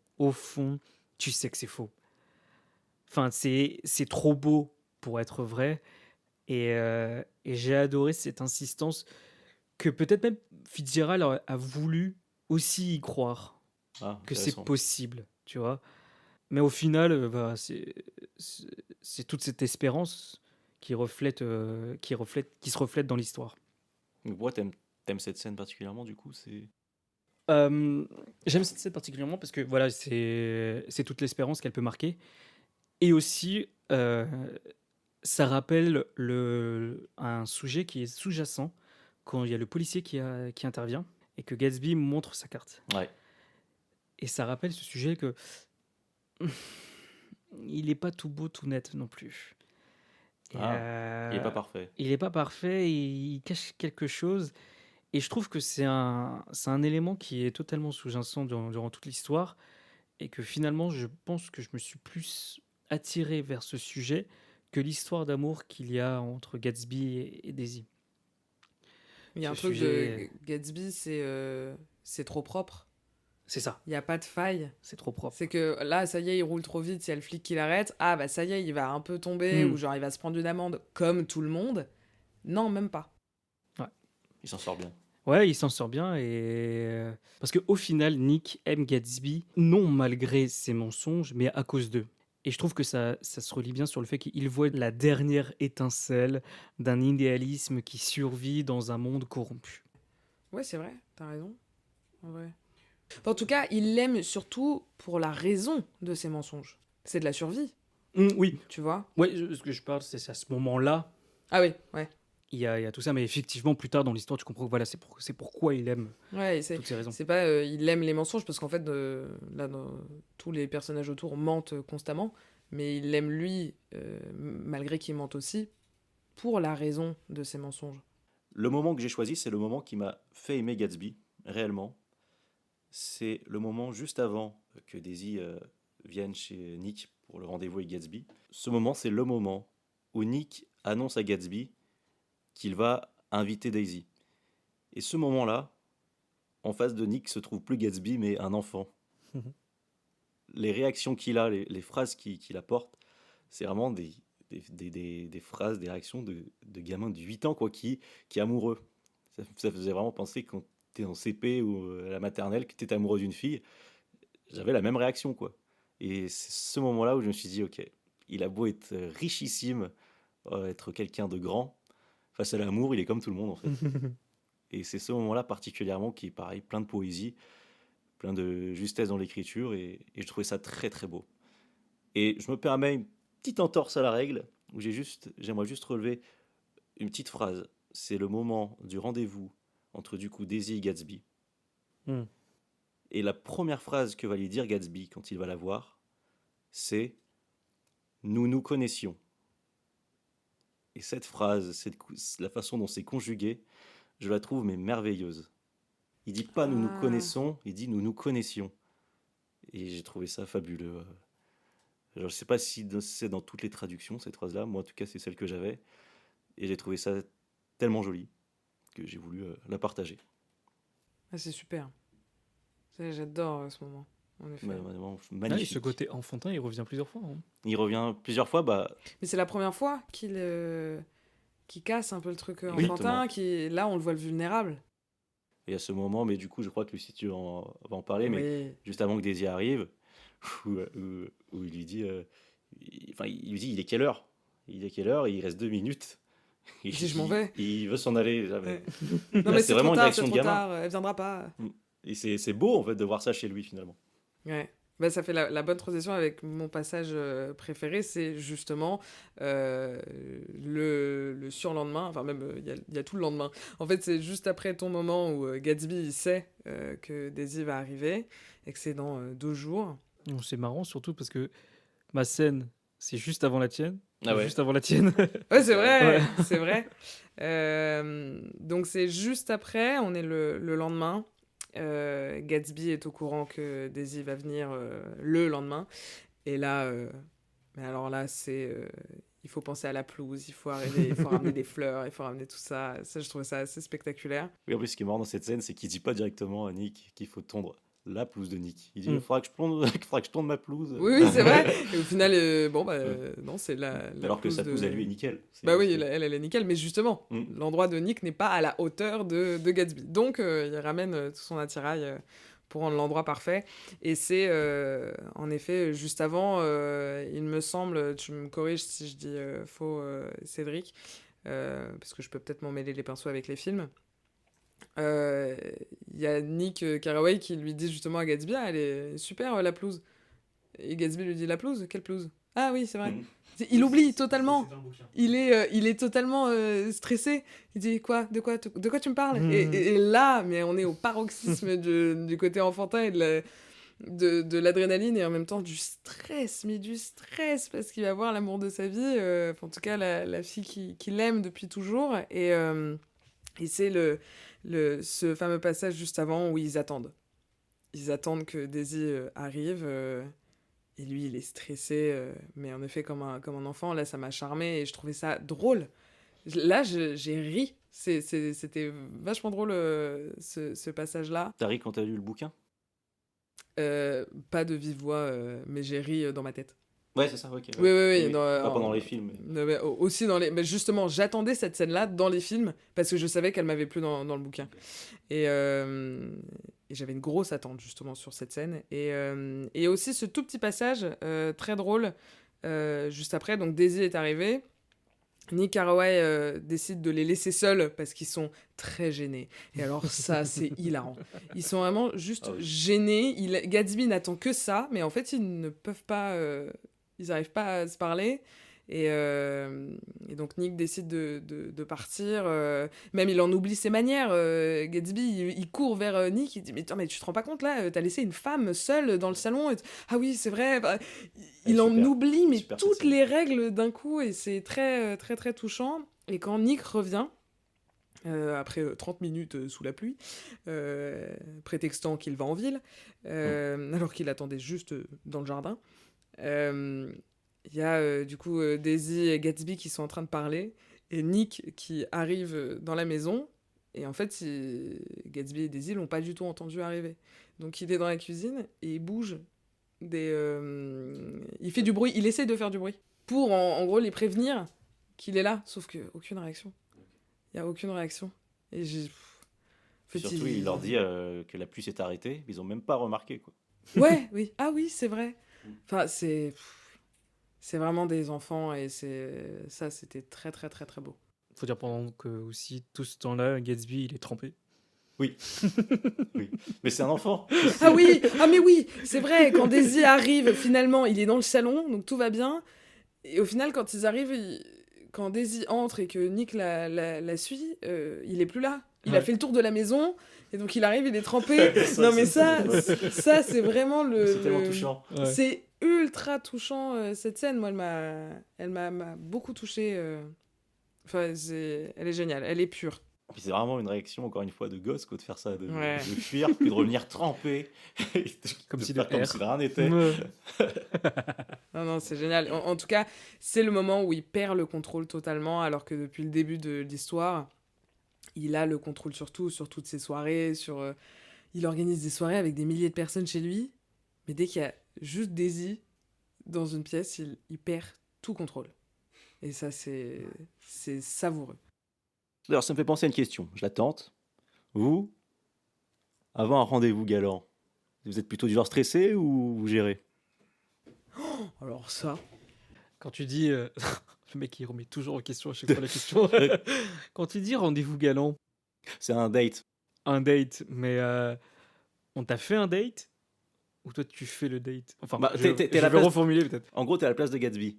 tu sais que c'est faux. Enfin, c'est trop beau pour être vrai. Et j'ai adoré cette insistance que peut-être même Fitzgerald a voulu aussi y croire. Que c'est possible, tu vois. Mais au final, c'est toute cette espérance qui se reflète dans l'histoire. Pourquoi t'aimes cette scène particulièrement, du coup? J'aime cette scène particulièrement parce que voilà, c'est toute l'espérance qu'elle peut marquer. Et aussi, ça rappelle un sujet qui est sous-jacent quand il y a le policier qui intervient et que Gatsby montre sa carte. Ouais. Et ça rappelle ce sujet que il n'est pas tout beau, tout net non plus. Il n'est pas parfait. Il n'est pas parfait, il cache quelque chose. Et je trouve que c'est un élément qui est totalement sous-jacent durant toute l'histoire. Et que finalement, je pense que je me suis plus attiré vers ce sujet que l'histoire d'amour qu'il y a entre Gatsby et Daisy. Il y a un truc de Gatsby, c'est trop propre. C'est ça. Il n'y a pas de faille. C'est trop propre. C'est que là, ça y est, il roule trop vite, il y a le flic qui l'arrête. Ah bah ça y est, il va un peu tomber ou genre il va se prendre une amende comme tout le monde. Non, même pas. Ouais. Il s'en sort bien. Ouais, il s'en sort bien et parce qu'au final, Nick aime Gatsby non malgré ses mensonges, mais à cause d'eux. Et je trouve que ça se relie bien sur le fait qu'il voit la dernière étincelle d'un idéalisme qui survit dans un monde corrompu. Ouais, c'est vrai, t'as raison. En vrai. En tout cas, il l'aime surtout pour la raison de ses mensonges. C'est de la survie. Oui. Tu vois? Ouais, ce que je parle, c'est à ce moment-là. Ah oui, ouais. Il y a tout ça, mais effectivement, plus tard dans l'histoire, tu comprends que voilà, c'est pourquoi il aime toutes ces raisons. C'est pas il aime les mensonges, parce qu'en fait, là, tous les personnages autour mentent constamment, mais il l'aime lui, malgré qu'il mente aussi, pour la raison de ses mensonges. Le moment que j'ai choisi, c'est le moment qui m'a fait aimer Gatsby, réellement. C'est le moment juste avant que Daisy vienne chez Nick pour le rendez-vous avec Gatsby. Ce moment, c'est le moment où Nick annonce à Gatsby qu'il va inviter Daisy. Et ce moment-là, en face de Nick se trouve plus Gatsby, mais un enfant. Les réactions qu'il a, les phrases qu'il apporte, c'est vraiment des phrases, des réactions de gamins de 8 ans quoi, qui est amoureux. Ça faisait vraiment penser quand t'es en CP ou à la maternelle que t'es amoureux d'une fille. J'avais la même réaction, quoi. Et c'est ce moment-là où je me suis dit, ok, il a beau être richissime, être quelqu'un de grand, face à l'amour, il est comme tout le monde, en fait. Et c'est ce moment-là particulièrement qui est pareil, plein de poésie, plein de justesse dans l'écriture, et je trouvais ça très très beau. Et je me permets une petite entorse à la règle, où j'aimerais juste relever une petite phrase. C'est le moment du rendez-vous entre du coup Daisy et Gatsby. Hmm. Et la première phrase que va lui dire Gatsby quand il va la voir, c'est « Nous nous connaissions ». Et cette phrase, la façon dont c'est conjugué, je la trouve mais merveilleuse. Il dit pas nous nous connaissons, il dit nous nous connaissions. Et j'ai trouvé ça fabuleux. Je ne sais pas si c'est dans toutes les traductions cette phrase-là, moi en tout cas c'est celle que j'avais. Et j'ai trouvé ça tellement joli que j'ai voulu la partager. Ah, c'est super. J'adore ce moment, en effet. Vraiment Ah, et magnifique. ce côté enfantin, il revient plusieurs fois. Hein. Il revient plusieurs fois, Mais c'est la première fois qu'il casse un peu le truc Exactement. enfantin, là on le voit le vulnérable. Et à ce moment, mais du coup, je crois que si tu vas en parler, mais Oui. juste avant que Daisy arrive, où il lui dit, il lui dit, il est quelle heure? Il est quelle heure? Il reste 2 minutes. Il dit, je m'en vais. Il veut s'en aller. Ouais. Là, Non mais c'est c'est vraiment trop une tard, réaction c'est de trop gamin. tard, elle viendra pas. Et c'est beau, en fait, de voir ça chez lui, finalement. Ouais. Bah, ça fait la bonne transition avec mon passage préféré, c'est justement le surlendemain, enfin même il y a tout le lendemain. En fait, c'est juste après ton moment où Gatsby il sait que Daisy va arriver et que c'est dans 2 jours. Donc, c'est marrant, surtout parce que ma scène, c'est juste avant la tienne. Ah ouais. Juste avant la tienne. Ouais, c'est vrai, Ouais. c'est vrai. Donc c'est juste après, on est le lendemain. Gatsby est au courant que Daisy va venir le lendemain. Et là, mais alors là, il faut penser à la pelouse, il faut ramener des fleurs, il faut ramener tout ça. Ça, je trouvais ça assez spectaculaire. Oui, en plus, ce qui est marrant dans cette scène, c'est qu'il dit pas directement à Nick qu'il faut tondre la pelouse de Nick. Il dit, il faudra que je tonde ma pelouse. Oui, c'est vrai. Et au final, non, c'est la Alors que pelouse sa pelouse à lui est nickel. Bah oui, elle est nickel, mais justement, Mm. l'endroit de Nick n'est pas à la hauteur de Gatsby. Donc, il ramène tout son attirail pour rendre l'endroit parfait. Et c'est, en effet, juste avant, il me semble, tu me corriges si je dis faux, Cédric, parce que je peux peut-être m'en mêler les pinceaux avec les films. Il y a Nick Carraway qui lui dit justement à Gatsby, ah, elle est super la pelouse. Et Gatsby lui dit, la pelouse? Quelle pelouse? Ah oui, c'est vrai. Mm. Il oublie totalement. Il est totalement stressé. Il dit, quoi? De quoi tu me parles? Et là, mais on est au paroxysme du côté enfantin et de l'adrénaline et en même temps du stress, parce qu'il va voir l'amour de sa vie, en tout cas la fille qui l'aime depuis toujours. Et c'est ce fameux passage juste avant où ils attendent. Ils attendent que Daisy arrive. Et lui, il est stressé, mais en effet, comme un enfant. Là, ça m'a charmé et je trouvais ça drôle. Là, j'ai ri. C'était vachement drôle, ce passage-là. T'as ri quand t'as lu le bouquin? Pas de vive voix, mais j'ai ri dans ma tête. Ouais, c'est ça, ok. Oui. Pas pendant les films. Mais aussi dans les... Mais justement, j'attendais cette scène-là dans les films parce que je savais qu'elle m'avait plu dans le bouquin. Et j'avais une grosse attente justement sur cette scène. Et aussi ce tout petit passage très drôle juste après. Donc Daisy est arrivée. Nick Carraway décide de les laisser seuls parce qu'ils sont très gênés. Et alors ça, c'est hilarant. Ils sont vraiment juste gênés. Gatsby n'attend que ça, mais en fait, ils ne peuvent pas... ils n'arrivent pas à se parler. Et donc Nick décide de partir. Même il en oublie ses manières. Gatsby, il court vers Nick. Il dit mais, attends, mais tu te rends pas compte là, t'as laissé une femme seule dans le salon. Ah oui, c'est vrai. Bah, il en super, oublie mais super toutes cette scène. les règles d'un coup et c'est très très très touchant. Et quand Nick revient. Après 30 minutes sous la pluie, prétextant qu'il va en ville, alors qu'il attendait juste dans le jardin. Il y a du coup Daisy et Gatsby qui sont en train de parler, et Nick qui arrive dans la maison, et en fait, Gatsby et Daisy l'ont pas du tout entendu arriver. Donc il est dans la cuisine, et il bouge, il fait du bruit, il essaie de faire du bruit, pour en gros les prévenir qu'il est là, sauf que aucune réaction. Il n'y a aucune réaction. Et j'ai... En fait, Surtout, il leur dit que la pluie s'est arrêtée. Ils ont même pas remarqué, quoi. Ouais, oui. Ah oui, c'est vrai. Enfin, c'est vraiment des enfants et ça, c'était très, très, très, très beau. Faut dire pendant que aussi tout ce temps-là, Gatsby il est trempé. Oui. Oui. Mais c'est un enfant. Ah oui, ah mais oui, c'est vrai. Quand Daisy arrive, finalement, il est dans le salon, donc tout va bien. Et au final, quand ils arrivent, quand Daisy entre et que Nick la suit, il est plus là. Il a Ouais. fait le tour de la maison, et donc il arrive, il est trempé. Non mais ça, c'est vraiment C'est tellement touchant. Ouais. C'est ultra touchant, cette scène. Moi, elle m'a beaucoup touchée. Enfin, elle est géniale, elle est pure. Puis c'est vraiment une réaction, encore une fois, de gosse, quoi, de faire ça, Ouais. de fuir, puis de revenir trempé. Comme de si faire de comme R. si de rien n'était. Ouais. Non, non, c'est génial. En tout cas, c'est le moment où il perd le contrôle totalement, alors que depuis le début de l'histoire, il a le contrôle sur tout, sur toutes ses soirées, il organise des soirées avec des milliers de personnes chez lui, mais dès qu'il y a juste Daisy dans une pièce, il perd tout contrôle. Et ça, c'est savoureux. D'ailleurs, ça me fait penser à une question. Je la tente. Vous, avant un rendez-vous galant, vous êtes plutôt du genre stressé ou vous gérez? Alors ça... Quand tu dis... le mec il remet toujours en question à chaque fois la question. Quand tu dis rendez-vous galant, C'est un date. un date, mais on t'a fait un date ou toi tu fais le date? Enfin, Bah, je t'es à la vais place- reformuler peut-être. En gros, t'es à la place de Gatsby.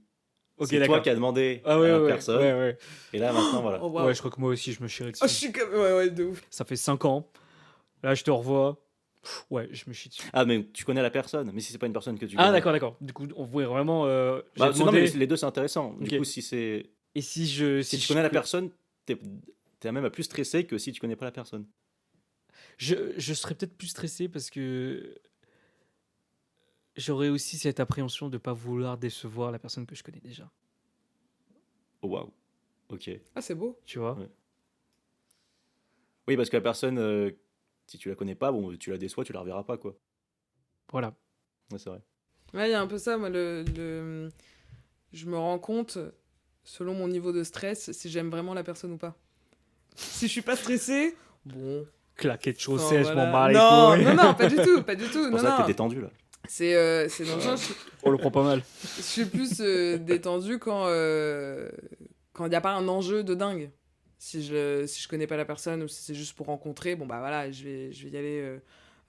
Ok, C'est toi d'accord. qui as demandé Ah à ouais, la ouais, personne. ouais. Et là, maintenant, voilà. Oh, waouh. Ouais, je crois que moi aussi je me chierais Oh, je dessus. suis comme... Ouais, de ouf. Ça fait 5 ans. Là, je te revois. Ouais, je me chie dessus. Ah, mais tu connais la personne. Mais si c'est pas une personne que tu Ah, connais. d'accord. Du coup, on voulait vraiment. Bah, J'ai non, demandé- mais les deux, c'est intéressant. Ok. Du coup, si c'est... Et si Si tu je connais la peux- personne, t'es même à plus stressé que si tu connais pas la personne. Je serais peut-être plus stressé parce que j'aurais aussi cette appréhension de pas vouloir décevoir la personne que je connais déjà. Oh, waouh. Ok. Ah, c'est beau. Tu vois? Ouais. Oui, parce que la personne, si tu la connais pas, bon, tu la déçois, tu la reverras pas, quoi. Voilà. Ouais, c'est vrai. Ouais, il y a un peu ça, moi, je me rends compte, selon mon niveau de stress, si j'aime vraiment la personne ou pas. Si je suis pas stressée, bon... Claquette enfin, chaussée, je m'en voilà. bats les Non, couilles. non, pas du tout, pas du tout. C'est pour Non, ça que non. t'es détendu, là. C'est dans le sens, On le prend pas mal. je suis plus détendue quand il n'y a pas un enjeu de dingue. Si je connais pas la personne ou si c'est juste pour rencontrer, bon bah voilà, je vais y aller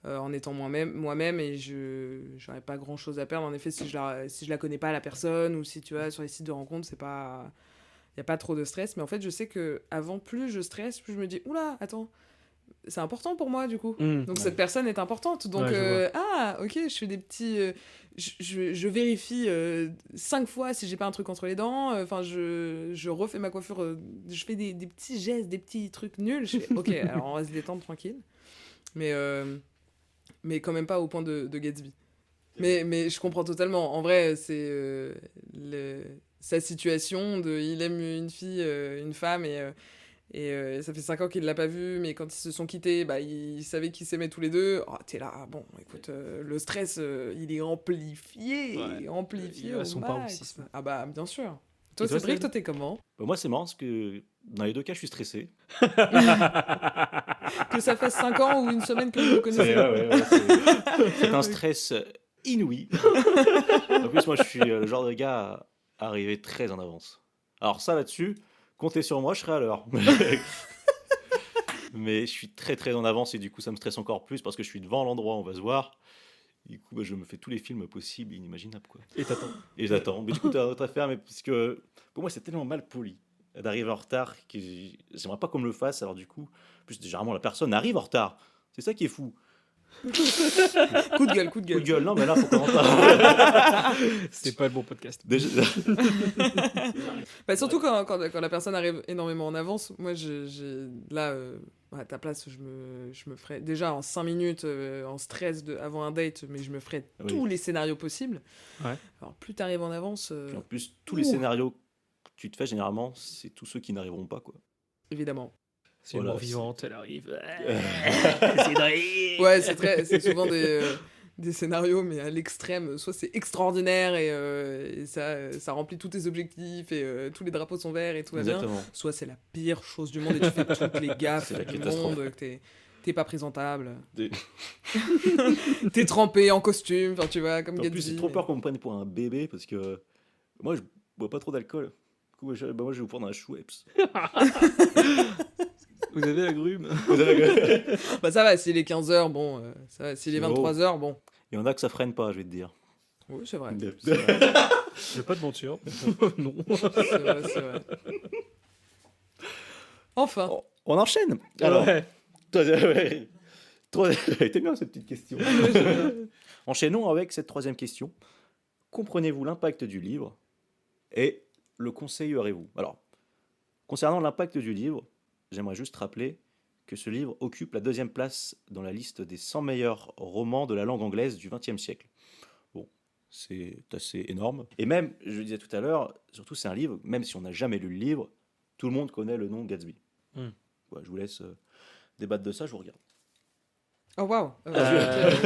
en étant moi-même et j'aurais pas grand chose à perdre. En effet, si je la connais pas la personne ou si tu vois sur les sites de rencontres, il y a pas trop de stress. Mais en fait, je sais que avant plus je stresse, plus je me dis oula, attends, c'est important pour moi du coup. Donc Ouais. cette personne est importante. Donc Ouais, je ok, je fais des petits, je vérifie 5 fois si j'ai pas un truc entre les dents. Enfin, je refais ma coiffure. Je fais des petits gestes, des petits trucs nuls. Je fais ok, alors on va se détendre tranquille. Mais quand même pas au point de Gatsby. Mais je comprends totalement. En vrai, c'est sa situation il aime une fille, une femme et ça fait 5 ans qu'il l'a pas vue, mais quand ils se sont quittés, bah, ils savaient qu'ils s'aimaient tous les deux. Oh, t'es là, bon, écoute, le stress, il est amplifié, Ouais. amplifié Il a au son max. paroxysme. Ah bah, bien sûr. Et Toi, toi, Cédric, Céd toi, t'es comment? Bah, moi, c'est marrant parce que dans les deux cas, je suis stressé. Que ça fasse 5 ans ou une semaine que vous le connaissez. C'est un stress inouï. En plus, moi, je suis le genre de gars à arriver très en avance. Alors ça, là-dessus, comptez sur moi, je serai à l'heure. Mais je suis très très en avance et du coup, ça me stresse encore plus parce que je suis devant l'endroit où on va se voir. Du coup, bah, je me fais tous les films possibles et inimaginables, quoi. Et t'attends. Et j'attends. Mais du coup, tu as autre affaire, mais parce que pour moi, c'est tellement mal poli d'arriver en retard que j'aimerais pas qu'on me le fasse. Alors du coup, en plus, généralement, la personne arrive en retard. C'est ça qui est fou. Coup de gueule, coup de Coup de gueule. gueule, non, mais là, faut qu'on entende. C'était pas le bon podcast. Déjà... Bah, surtout quand la personne arrive énormément en avance. Moi, là, à ta place, je me ferais déjà en 5 minutes en stress avant un date, mais je me ferais Oui. tous les scénarios possibles. Ouais. Alors, plus tu arrives en avance, Puis en plus, tous les Ouh. scénarios que tu te fais, généralement, c'est tous ceux qui n'arriveront pas, quoi. évidemment. C'est une Voilà, mort vivante, elle arrive. Ouais, c'est souvent des scénarios, mais à l'extrême. Soit c'est extraordinaire et ça remplit tous tes objectifs et tous les drapeaux sont verts et tout va bien. Exactement. Soit c'est la pire chose du monde et tu fais toutes les gaffes C'est la du catastrophe. monde, que t'es pas présentable. Des- T'es trempé en costume, enfin tu vois, comme En plus, Gatsby. j'ai trop peur qu'on me prenne pour un bébé parce que moi, je bois pas trop d'alcool. Du coup, moi, je vais vous prendre un Schweppes. Vous avez la grume. Bah ça va, s'il est 15h, bon, ça va. S'il est C'est haut. 23h, bon. Il y en a que ça freine pas, je vais te dire. Oui, c'est vrai. Je vais pas te mentir. Non. C'est vrai, c'est vrai. Enfin. On enchaîne. Alors, Ouais. Elle était bien cette petite question. Enchaînons avec cette troisième question. Comprenez-vous l'impact du livre et le conseillerez-vous? Alors, concernant l'impact du livre, j'aimerais juste rappeler que ce livre occupe la 2e place dans la liste des 100 meilleurs romans de la langue anglaise du XXe siècle. Bon, c'est assez énorme. Et même, je le disais tout à l'heure, surtout c'est un livre, même si on n'a jamais lu le livre, tout le monde connaît le nom Gatsby. Hmm. Ouais, je vous laisse débattre de ça, je vous regarde. Oh waouh.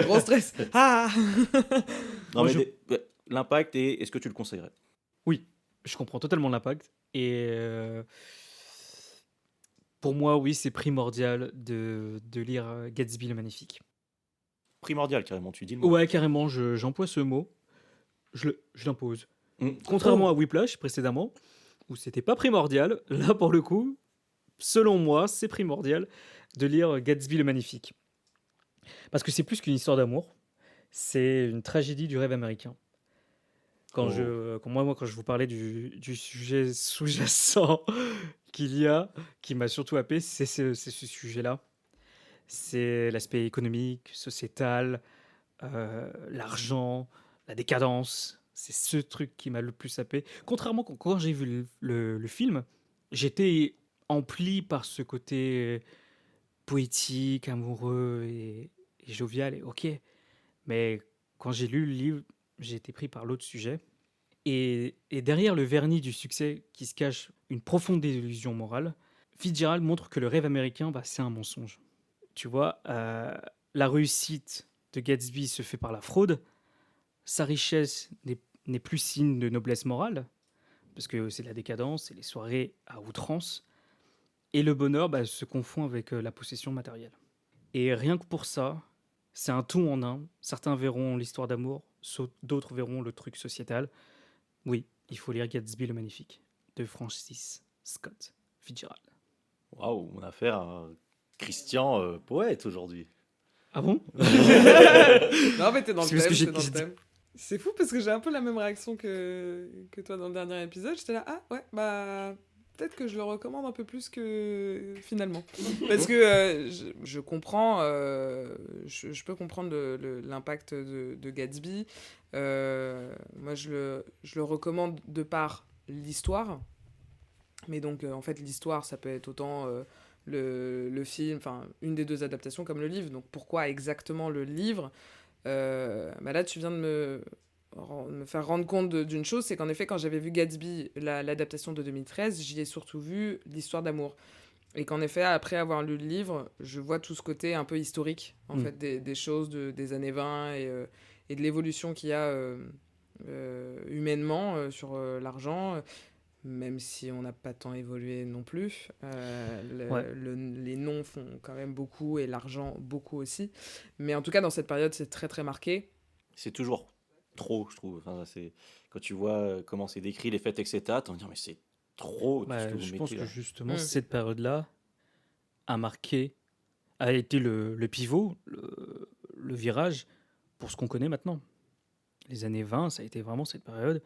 Gros stress. Ah. Non, Moi, mais l'impact et est-ce que tu le conseillerais? Oui, je comprends totalement l'impact. Et pour moi, oui, c'est primordial de lire Gatsby le Magnifique. Primordial, carrément, tu dis le mot. Ouais, carrément, j'emploie ce mot. Je l'impose. Mm. Contrairement à Whiplash précédemment, où c'était pas primordial, là pour le coup, selon moi, c'est primordial de lire Gatsby le Magnifique. Parce que c'est plus qu'une histoire d'amour, c'est une tragédie du rêve américain. Quand je vous parlais du sujet sous-jacent qu'il y a, qui m'a surtout happé, c'est ce sujet-là. C'est l'aspect économique, sociétal, l'argent, la décadence. C'est ce truc qui m'a le plus happé. Contrairement quand j'ai vu le film, j'étais empli par ce côté poétique, amoureux et jovial. Et ok, mais quand j'ai lu le livre, j'ai été pris par l'autre sujet. Et derrière le vernis du succès qui se cache une profonde désillusion morale, Fitzgerald montre que le rêve américain, c'est un mensonge. Tu vois, la réussite de Gatsby se fait par la fraude. Sa richesse n'est plus signe de noblesse morale, parce que c'est de la décadence, c'est les soirées à outrance. Et le bonheur se confond avec la possession matérielle. Et rien que pour ça, c'est un tout en un. Certains verront l'histoire d'amour, d'autres verront le truc sociétal. Oui, il faut lire Gatsby le Magnifique, de Francis Scott Fitzgerald. Waouh, on a affaire à un Christian poète aujourd'hui. Ah bon? Non, mais t'es dans le C'est parce thème, que j'ai- t'es dans le j'ai dit- thème. C'est fou parce que j'ai un peu la même réaction que toi dans le dernier épisode. J'étais là, ah ouais, bah peut-être que je le recommande un peu plus que finalement. Parce que je comprends, je peux comprendre l'impact de Gatsby. Moi, je le recommande de par l'histoire. Mais donc, en fait, l'histoire, ça peut être autant le film, enfin, une des deux adaptations comme le livre. Donc, pourquoi exactement le livre? Là, tu viens de me faire rendre compte d'une chose, c'est qu'en effet, quand j'avais vu Gatsby, l'adaptation de 2013, j'y ai surtout vu l'histoire d'amour. Et qu'en effet, après avoir lu le livre, je vois tout ce côté un peu historique, en fait, des choses des années 20 et de l'évolution qu'il y a humainement sur l'argent, même si on n'a pas tant évolué non plus. Les noms font quand même beaucoup et l'argent beaucoup aussi. Mais en tout cas, dans cette période, c'est très très marqué. C'est toujours trop, je trouve. Enfin, quand tu vois comment c'est décrit, les fêtes, etc., t'en dis, mais c'est trop tout ce que vous Je mettez pense que là. justement, cette période-là a été le pivot, le virage, pour ce qu'on connaît maintenant. Les années 20, ça a été vraiment cette période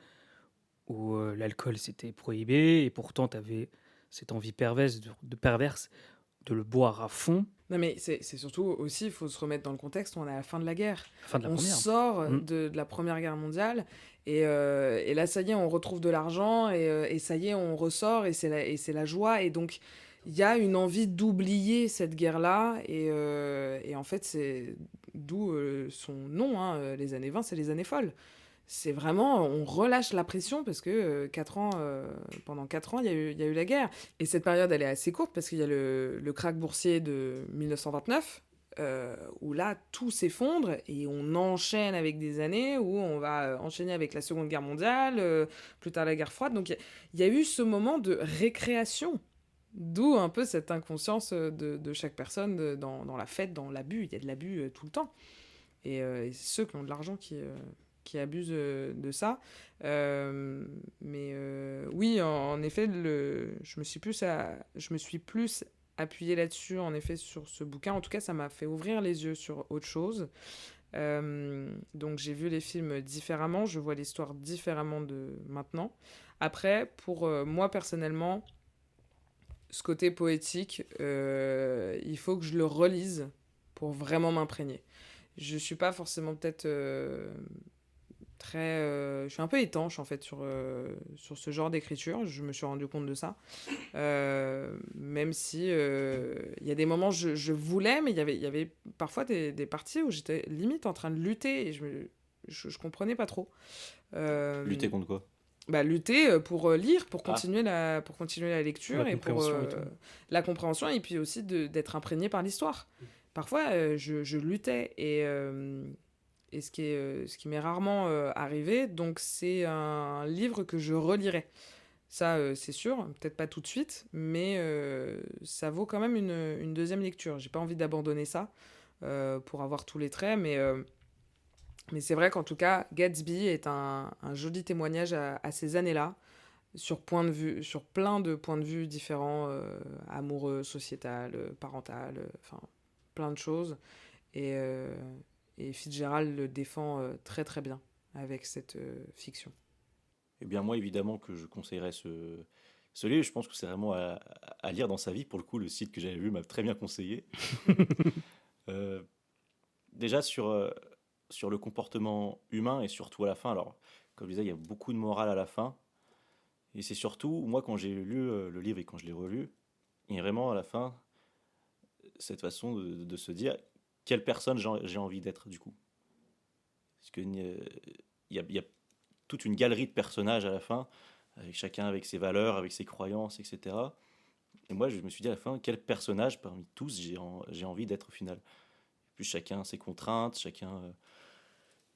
où l'alcool s'était prohibé et pourtant tu avais cette envie perverse de le boire à fond. Non, mais c'est surtout aussi, il faut se remettre dans le contexte, on est à la fin de la guerre. Fin de la On première. sort Mm. de la Première Guerre mondiale et là, ça y est, on retrouve de l'argent et ça y est, on ressort et c'est la joie. Et donc, il y a une envie d'oublier cette guerre-là et en fait, c'est d'où son nom, hein, les années 20, c'est les années folles. C'est vraiment, on relâche la pression parce que pendant 4 ans, il y a eu la guerre. Et cette période, elle est assez courte parce qu'il y a le krach boursier de 1929, où là, tout s'effondre et on enchaîne avec des années où on va enchaîner avec la Seconde Guerre mondiale, plus tard la guerre froide. Donc il y a eu ce moment de récréation, d'où un peu cette inconscience de chaque personne dans la fête, dans l'abus. Il y a de l'abus tout le temps. Et ceux qui ont de l'argent qui abusent de ça. Oui, en effet, je me suis plus appuyée là-dessus, en effet, sur ce bouquin. En tout cas, ça m'a fait ouvrir les yeux sur autre chose. Donc j'ai vu les films différemment, je vois l'histoire différemment de maintenant. Après, pour moi personnellement, ce côté poétique, il faut que je le relise pour vraiment m'imprégner. Je suis pas forcément peut-être je suis un peu étanche en fait sur ce genre d'écriture, je me suis rendu compte de ça. Même si il y a des moments je voulais, mais il y avait parfois des parties où j'étais limite en train de lutter et je comprenais pas trop. Lutter contre quoi? Lutter pour lire, pour Ah. continuer la lecture La et pour compréhension et tout. la compréhension et puis aussi d'être imprégné par l'histoire. Parfois, je luttais et ce qui m'est rarement arrivé, donc c'est un livre que je relirai. Ça, c'est sûr, peut-être pas tout de suite, mais ça vaut quand même une deuxième lecture. J'ai pas envie d'abandonner ça pour avoir tous les traits, mais c'est vrai qu'en tout cas, Gatsby est un joli témoignage à ces années-là, sur plein de points de vue différents, amoureux, sociétal, parental, enfin plein de choses. Et, euh, et Fitzgerald le défend très très bien avec cette fiction. Eh bien, moi, évidemment, que je conseillerais ce livre. Je pense que c'est vraiment à lire dans sa vie. Pour le coup, le site que j'avais vu m'a très bien conseillé. Euh, Déjà, sur le comportement humain et surtout à la fin. Alors, comme je disais, il y a beaucoup de morale à la fin. Et c'est surtout, moi, quand j'ai lu le livre et quand je l'ai relu, il y a vraiment à la fin cette façon de se dire quelle personne j'ai envie d'être du coup. Parce qu'il y a toute une galerie de personnages à la fin, avec chacun avec ses valeurs, avec ses croyances, etc. Et moi, je me suis dit à la fin, quel personnage parmi tous j'ai envie d'être au final. Plus chacun ses contraintes, chacun.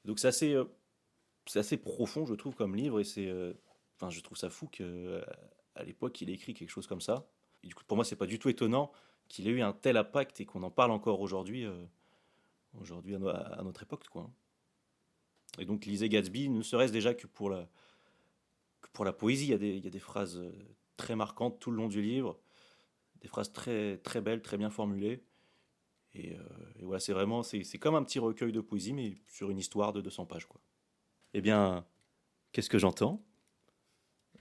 Donc c'est assez profond, je trouve, comme livre, et enfin, je trouve ça fou qu'à l'époque, il ait écrit quelque chose comme ça. Et du coup, pour moi, c'est pas du tout étonnant qu'il ait eu un tel impact et qu'on en parle encore aujourd'hui à notre époque, quoi. Et donc, lisez Gatsby, ne serait-ce déjà que pour la poésie. Il y a des phrases très marquantes tout le long du livre, des phrases très, très belles, très bien formulées. Et voilà, c'est comme un petit recueil de poésie, mais sur une histoire de 200 pages, quoi. Eh bien, qu'est-ce que j'entends?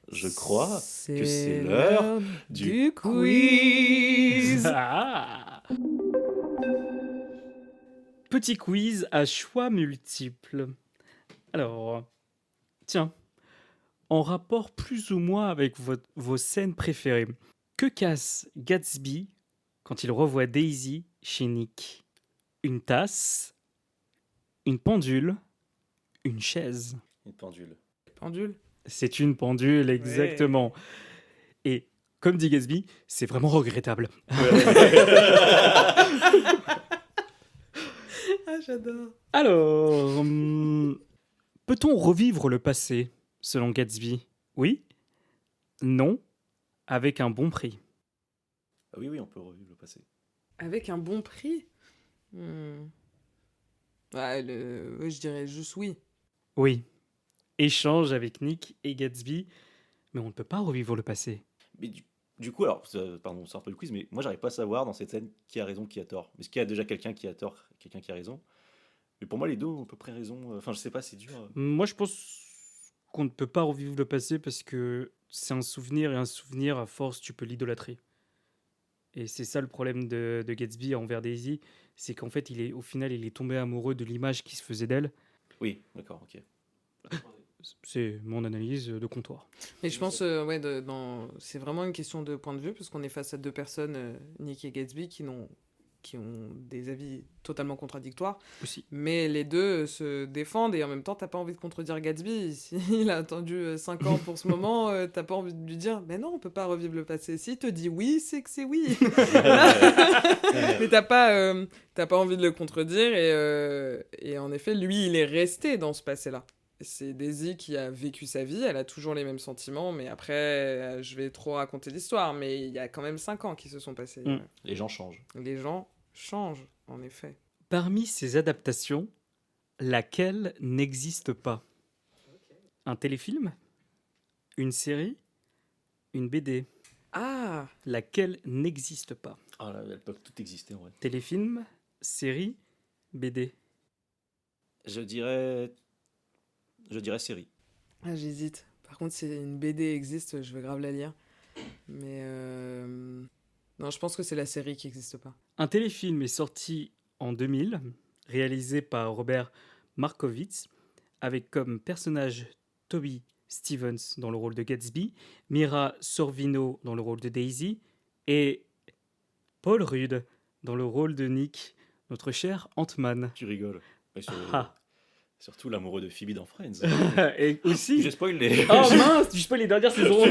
Je crois que c'est l'heure du quiz. Ah. Petit quiz à choix multiples. Alors, tiens, en rapport plus ou moins avec vos scènes préférées, que casse Gatsby quand il revoit Daisy chez Nick? Une tasse, une pendule, une chaise? Une pendule. Pendule. C'est une pendule, exactement. Et comme dit Gatsby, c'est vraiment regrettable. Ah, j'adore. Alors, peut-on revivre le passé, selon Gatsby? Oui? Non? Avec un bon prix? Ah oui, oui, on peut revivre le passé. Avec un bon prix. Ouais, ouais, je dirais juste oui. Oui. Échange avec Nick et Gatsby, mais on ne peut pas revivre le passé. Mais du coup, alors, pardon, c'est un peu le quiz, mais moi, j'arrive pas à savoir dans cette scène qui a raison, qui a tort. Est-ce qu'il y a déjà quelqu'un qui a tort, quelqu'un qui a raison? Mais pour moi, les deux ont à peu près raison. Enfin, je sais pas, c'est dur. Moi, je pense qu'on ne peut pas revivre le passé parce que c'est un souvenir et un souvenir, à force, tu peux l'idolâtrer. Et c'est ça le problème de Gatsby envers Daisy, c'est qu'en fait, au final, il est tombé amoureux de l'image qui se faisait d'elle. Oui, d'accord, ok. C'est mon analyse de comptoir. Mais je pense, ouais, c'est vraiment une question de point de vue, parce qu'on est face à deux personnes, Nick et Gatsby, qui ont des avis totalement contradictoires. Aussi. Mais les deux se défendent, et en même temps, t'as pas envie de contredire Gatsby. S'il a attendu 5 ans pour ce moment, t'as pas envie de lui dire, mais non, on peut pas revivre le passé. S'il te dit oui, c'est que c'est oui. Mais t'as pas envie de le contredire, et en effet, lui, il est resté dans ce passé-là. C'est Daisy qui a vécu sa vie, elle a toujours les mêmes sentiments, mais après, je vais trop raconter l'histoire, mais il y a quand même 5 ans qui se sont passés. Mm. Les gens changent. Les gens changent, en effet. Parmi ces adaptations, laquelle n'existe pas? Un téléfilm? Une série? Une BD? Ah, Laquelle n'existe pas? Ah là, elles peuvent toutes exister en vrai. Téléfilm? Série? BD? Ah, Je dirais série. j'hésite. Par contre, si une BD existe, je vais grave la lire. Mais non, je pense que c'est la série qui n'existe pas. Un téléfilm est sorti en 2000, réalisé par Robert Markovitz, avec comme personnage Toby Stevens dans le rôle de Gatsby, Mira Sorvino dans le rôle de Daisy et Paul Rudd dans le rôle de Nick, notre cher Ant-Man. Tu rigoles. Mais Ah. surtout l'amoureux de Phoebe dans Friends. Et aussi... J'ai spoilé. Oh mince, tu spoil les dernières saisons.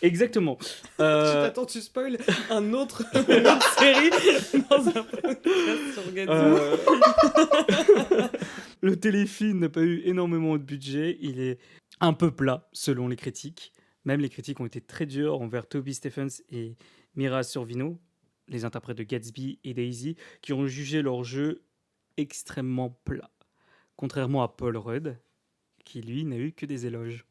Exactement. Attends, tu spoil une autre série dans un podcast sur Gatsby. Le téléfilm n'a pas eu énormément de budget. Il est un peu plat, selon les critiques. Même les critiques ont été très dures envers Toby Stephens et Mira Sorvino, les interprètes de Gatsby et Daisy, qui ont jugé leur jeu extrêmement plat. Contrairement à Paul Rudd, qui lui n'a eu que des éloges.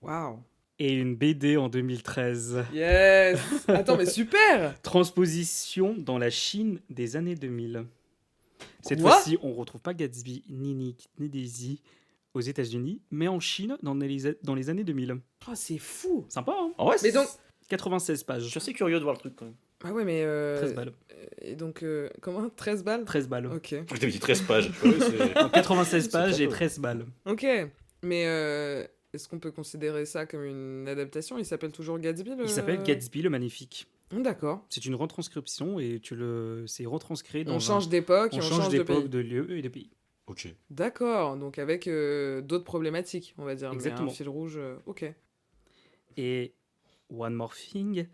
Waouh. Et une BD en 2013. Yes. Attends, mais super. Transposition dans la Chine des années 2000. Cette Quoi fois-ci, on ne retrouve pas Gatsby, ni Nick, ni Daisy aux États-Unis, mais en Chine dans les années 2000. Oh, c'est fou. Sympa, hein? En vrai, Mais donc... 96 pages. je suis assez curieux de voir le truc quand même. Ah ouais, mais... 13 balles. Et donc, comment 13 balles 13 balles. Ok. Je t'avais dit 13 pages. Ouais, c'est- Donc, 96 C'est pages très et peu. 13 balles. Ok. Mais est-ce qu'on peut considérer ça comme une adaptation? Il s'appelle toujours Gatsby, Il s'appelle Gatsby le Magnifique. D'accord. C'est une retranscription et c'est retranscrit dans On change d'époque et on on change change de d'époque, pays. de lieu et de pays. Ok. D'accord. Donc avec d'autres problématiques, on va dire. Exactement. Mais un fil rouge. Ok. Et one more thing,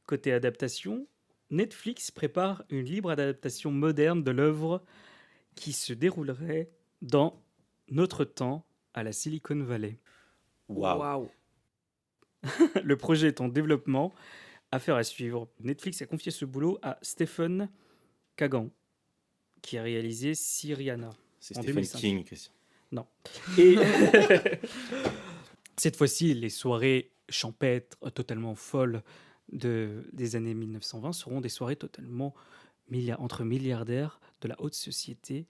côté adaptation, Netflix prépare une libre adaptation moderne de l'œuvre qui se déroulerait dans notre temps à la Silicon Valley. Waouh. Le projet est en développement, affaire à suivre. Netflix a confié ce boulot à Stephen Kagan, qui a réalisé Syriana. C'est En Stephen 2005. King, Christian. Et cette fois-ci, les soirées champêtres totalement folles des années 1920 seront des soirées totalement entre milliardaires de la haute société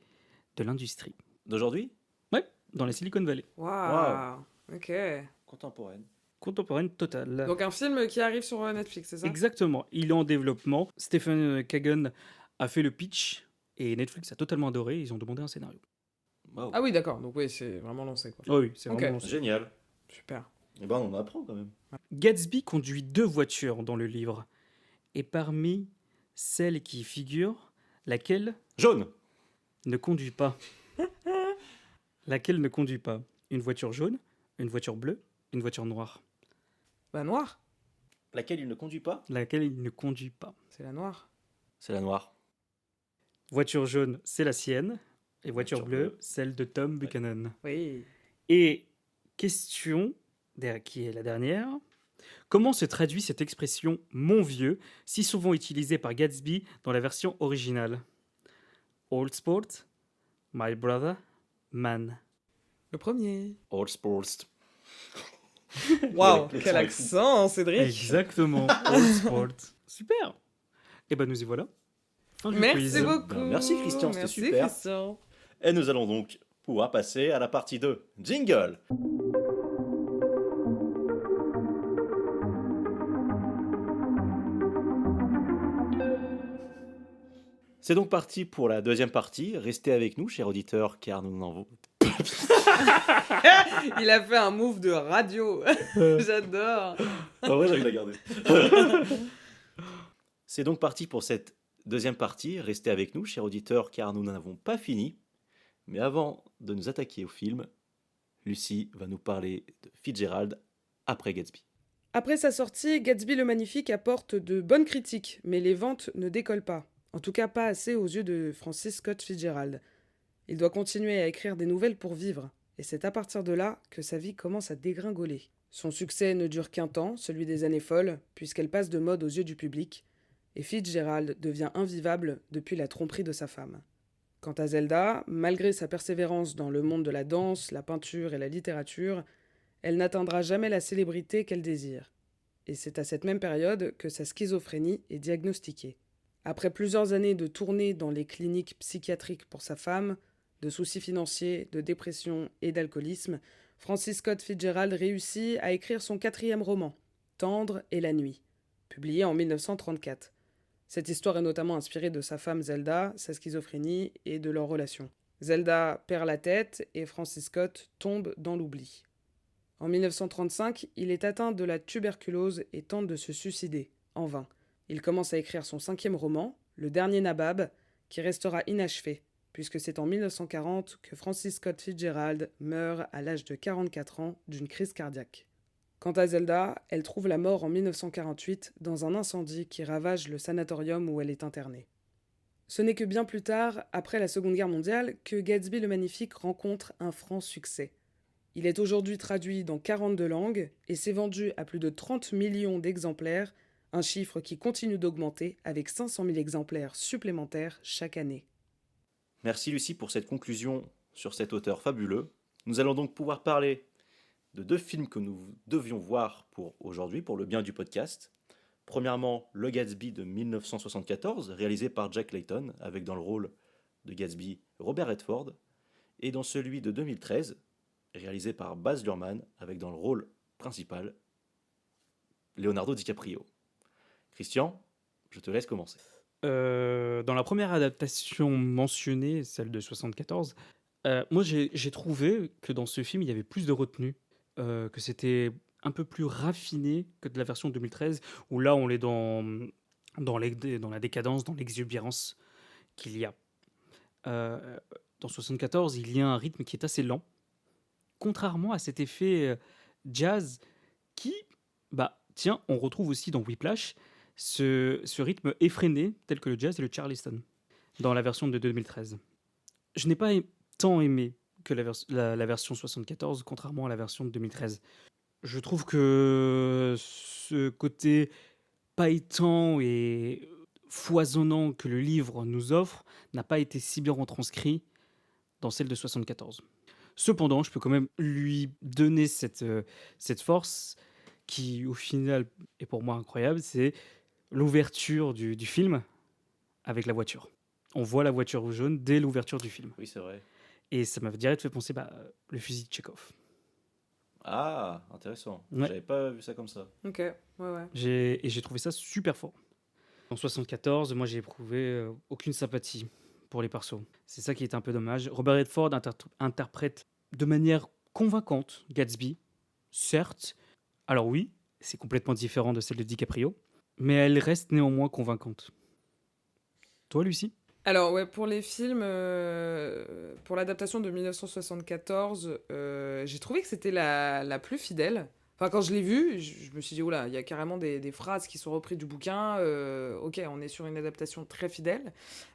de l'industrie. D'aujourd'hui? Ouais, dans la Silicon Valley. Waouh. Ok. Contemporaine. Contemporaine totale. Donc un film qui arrive sur Netflix, c'est ça? Exactement, il est en développement. Stephen Kagan a fait le pitch et Netflix a totalement adoré. Ils ont demandé un scénario. Waouh. Ah oui, d'accord. Donc oui, c'est vraiment lancé, quoi. Oh oui, c'est Ok. vraiment... Génial. Super. Et ben, on en apprend quand même. Gatsby conduit 2 voitures dans le livre. Et parmi celles qui y figurent, laquelle Jaune. ne conduit pas? Laquelle ne conduit pas? Une voiture jaune, une voiture bleue, une voiture noire. Bah noir. Laquelle il ne conduit pas? Laquelle il ne conduit pas? C'est la noire. C'est la noire. Voiture jaune, c'est la sienne. Et voiture Voiture bleue, bleue. celle de Tom Buchanan. Oui. Et question, qui est la dernière. Comment se traduit cette expression « mon vieux » si souvent utilisée par Gatsby dans la version originale? Old sport, my brother, man. Le premier. All sports. Waouh, les quel sons accent, Cédric. Exactement, old sport. Super. Et ben nous y voilà. fin du Merci quiz. beaucoup. Merci, Christian, c'était Merci, super. Christian. Et nous allons donc pouvoir passer à la partie 2. Jingle. C'est donc parti pour la deuxième partie. Restez avec nous, chers auditeurs, car nous n'en avons... Il a fait un move de radio. J'adore. En vrai, j'ai envie de la garder. C'est donc parti pour cette deuxième partie. Restez avec nous, chers auditeurs, car nous n'avons pas fini. Mais avant de nous attaquer au film, Lucie va nous parler de Fitzgerald après Gatsby. Après sa sortie, Gatsby le Magnifique apporte de bonnes critiques, mais les ventes ne décollent pas. En tout cas, pas assez aux yeux de Francis Scott Fitzgerald. Il doit continuer à écrire des nouvelles pour vivre, et c'est à partir de là que sa vie commence à dégringoler. Son succès ne dure qu'un temps, celui des années folles, puisqu'elle passe de mode aux yeux du public, et Fitzgerald devient invivable depuis la tromperie de sa femme. Quant à Zelda, malgré sa persévérance dans le monde de la danse, la peinture et la littérature, elle n'atteindra jamais la célébrité qu'elle désire. Et c'est à cette même période que sa schizophrénie est diagnostiquée. Après plusieurs années de tournées dans les cliniques psychiatriques pour sa femme, de soucis financiers, de dépression et d'alcoolisme, Francis Scott Fitzgerald réussit à écrire son 4e roman, Tendre et la nuit, publié en 1934. Cette histoire est notamment inspirée de sa femme Zelda, sa schizophrénie et de leur relation. Zelda perd la tête et Francis Scott tombe dans l'oubli. En 1935, il est atteint de la tuberculose et tente de se suicider, en vain. Il commence à écrire son 5e roman, Le Dernier Nabab, qui restera inachevé, puisque c'est en 1940 que Francis Scott Fitzgerald meurt à l'âge de 44 ans d'une crise cardiaque. Quant à Zelda, elle trouve la mort en 1948 dans un incendie qui ravage le sanatorium où elle est internée. Ce n'est que bien plus tard, après la Seconde Guerre mondiale, que Gatsby le Magnifique rencontre un franc succès. Il est aujourd'hui traduit dans 42 langues et s'est vendu à plus de 30 millions d'exemplaires, un chiffre qui continue d'augmenter avec 500 000 exemplaires supplémentaires chaque année. Merci Lucie pour cette conclusion sur cet auteur fabuleux. Nous allons donc pouvoir parler de 2 films que nous devions voir pour aujourd'hui, pour le bien du podcast. Premièrement, Le Gatsby de 1974, réalisé par Jack Layton, avec dans le rôle de Gatsby Robert Redford, et dans celui de 2013, réalisé par Baz Luhrmann, avec dans le rôle principal Leonardo DiCaprio. Christian, je te laisse commencer. Dans la première adaptation mentionnée, celle de 74, moi j'ai trouvé que dans ce film il y avait plus de retenue, que c'était un peu plus raffiné que de la version 2013, où là on est dans la décadence, dans l'exubérance qu'il y a. Dans 74, il y a un rythme qui est assez lent, contrairement à cet effet jazz qui, tiens, on retrouve aussi dans Whiplash, ce rythme effréné, tel que le jazz et le charleston, dans la version de 2013. Je n'ai pas tant aimé que la version 74, contrairement à la version de 2013. Je trouve que ce côté pailletant et foisonnant que le livre nous offre n'a pas été si bien retranscrit dans celle de 74. Cependant, je peux quand même lui donner cette force qui, au final, est pour moi incroyable, c'est l'ouverture du film avec la voiture. On voit la voiture jaune dès l'ouverture du film. Oui, c'est vrai. Et ça m'a direct fait penser le fusil de Tchekhov. Ah, intéressant. Ouais. J'avais pas vu ça comme ça. Ok, ouais. J'ai trouvé ça super fort. En 74, moi j'ai éprouvé aucune sympathie pour les persos. C'est ça qui est un peu dommage. Robert Redford interprète de manière convaincante Gatsby, certes. Alors oui, c'est complètement différent de celle de DiCaprio, mais elle reste néanmoins convaincante. Toi, Lucie ? Alors ouais, pour les films, pour l'adaptation de 1974, j'ai trouvé que c'était la plus fidèle. Enfin, quand je l'ai vue, je me suis dit, oula, il y a carrément des phrases qui sont reprises du bouquin. Ok, on est sur une adaptation très fidèle,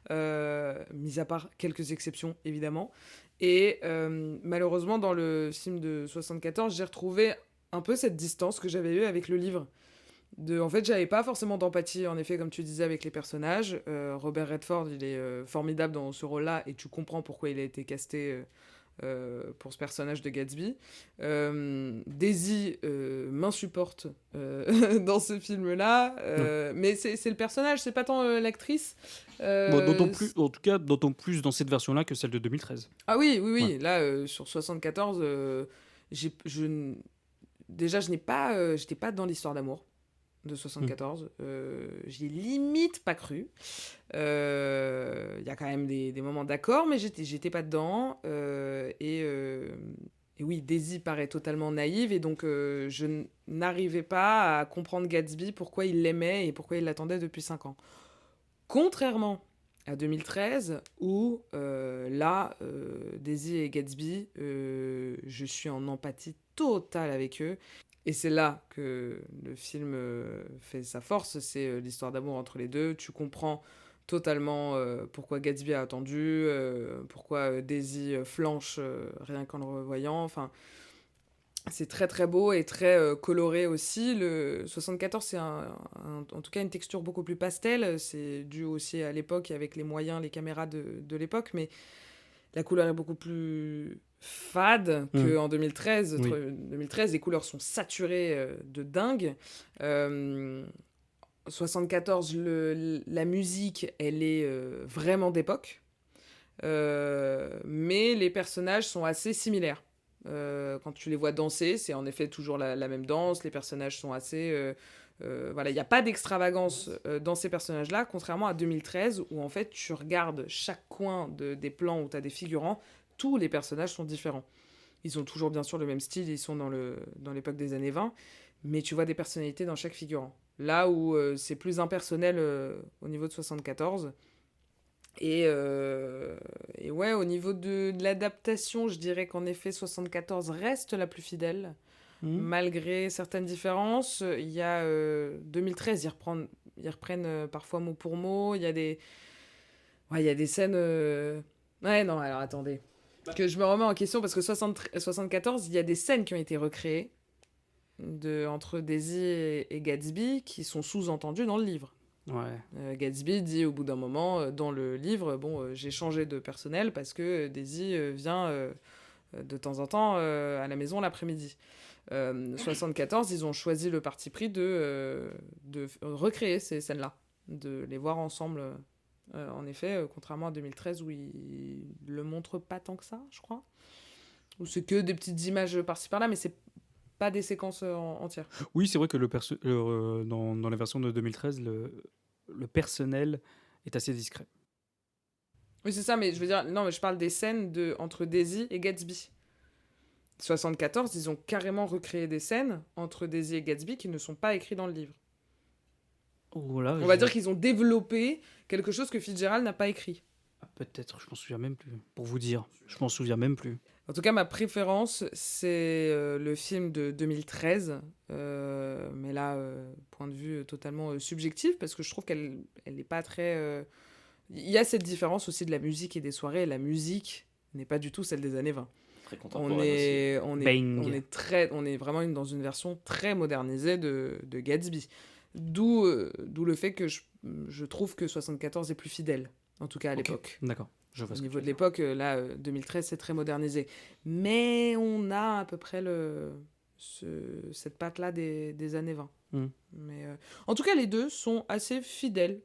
mis à part quelques exceptions, évidemment. Et malheureusement, dans le film de 74, j'ai retrouvé un peu cette distance que j'avais eue avec le livre. En fait, j'avais pas forcément d'empathie, en effet, comme tu disais, avec les personnages. Robert Redford, il est formidable dans ce rôle-là, et tu comprends pourquoi il a été casté pour ce personnage de Gatsby. Daisy m'insupporte dans ce film-là, mais c'est le personnage, c'est pas tant l'actrice. En tout cas, d'autant plus dans cette version-là que celle de 2013. Ah oui. Ouais. Là, sur 74, déjà, j'étais pas dans l'histoire d'amour de 74. J'y ai limite pas cru. Il y a quand même des moments d'accord, mais j'étais pas dedans. Et oui, Daisy paraît totalement naïve, et donc je n'arrivais pas à comprendre Gatsby, pourquoi il l'aimait et pourquoi il l'attendait depuis 5 ans. Contrairement à 2013, où là, Daisy et Gatsby, je suis en empathie totale avec eux. Et c'est là que le film fait sa force, c'est l'histoire d'amour entre les deux. Tu comprends totalement pourquoi Gatsby a attendu, pourquoi Daisy flanche rien qu'en le revoyant. Enfin, c'est très très beau et très coloré aussi. Le 74, c'est en tout cas une texture beaucoup plus pastel. C'est dû aussi à l'époque, avec les moyens, les caméras de l'époque, mais la couleur est beaucoup plus fade qu'en 2013. Oui. 2013, les couleurs sont saturées de dingue. 74, la musique, elle est vraiment d'époque. Mais les personnages sont assez similaires. Quand tu les vois danser, c'est en effet toujours la même danse. Les personnages sont assez... voilà, il n'y a pas d'extravagance dans ces personnages-là, contrairement à 2013, où en fait tu regardes chaque coin des plans où tu as des figurants, tous les personnages sont différents. Ils ont toujours bien sûr le même style, ils sont dans l'époque des années 20, mais tu vois des personnalités dans chaque figurant. Là où c'est plus impersonnel au niveau de 74. Et ouais, au niveau de l'adaptation, je dirais qu'en effet 74 reste la plus fidèle. Malgré certaines différences. Il y a 2013, ils reprennent parfois mot pour mot. Il y a des scènes... Ouais, non, alors attendez. Que je me remets en question, parce que 74, il y a des scènes qui ont été recréées entre Daisy et Gatsby qui sont sous-entendues dans le livre. Ouais. Gatsby dit au bout d'un moment dans le livre, bon, j'ai changé de personnel parce que Daisy vient de temps en temps à la maison l'après-midi. 74, ils ont choisi le parti pris de recréer ces scènes-là, de les voir ensemble. En effet, contrairement à 2013 où ils le montrent pas tant que ça, je crois. Ou c'est que des petites images par-ci par-là, mais c'est pas des séquences entières. Oui, c'est vrai que dans la version de 2013, le personnel est assez discret. Oui, c'est ça, mais je veux dire, non, mais je parle des scènes entre Daisy et Gatsby. 74, ils ont carrément recréé des scènes entre Daisy et Gatsby qui ne sont pas écrites dans le livre. Oh là, On va dire qu'ils ont développé quelque chose que Fitzgerald n'a pas écrit. Ah, peut-être, je m'en souviens même plus. Pour vous dire, je m'en souviens même plus. En tout cas, ma préférence, c'est le film de 2013. Mais là, point de vue totalement subjectif, parce que je trouve qu'elle n'est pas très... Il y a cette différence aussi de la musique et des soirées. La musique n'est pas du tout celle des années 20. Très contemporaine aussi. On est vraiment dans une version très modernisée de Gatsby. D'où le fait que je trouve que 74 est plus fidèle, en tout cas à l'époque. D'accord, je vois Au ce que niveau tu de veux dire. l'époque, là, 2013, c'est très modernisé. Mais on a à peu près cette patte-là des années 20. Mais, en tout cas, les deux sont assez fidèles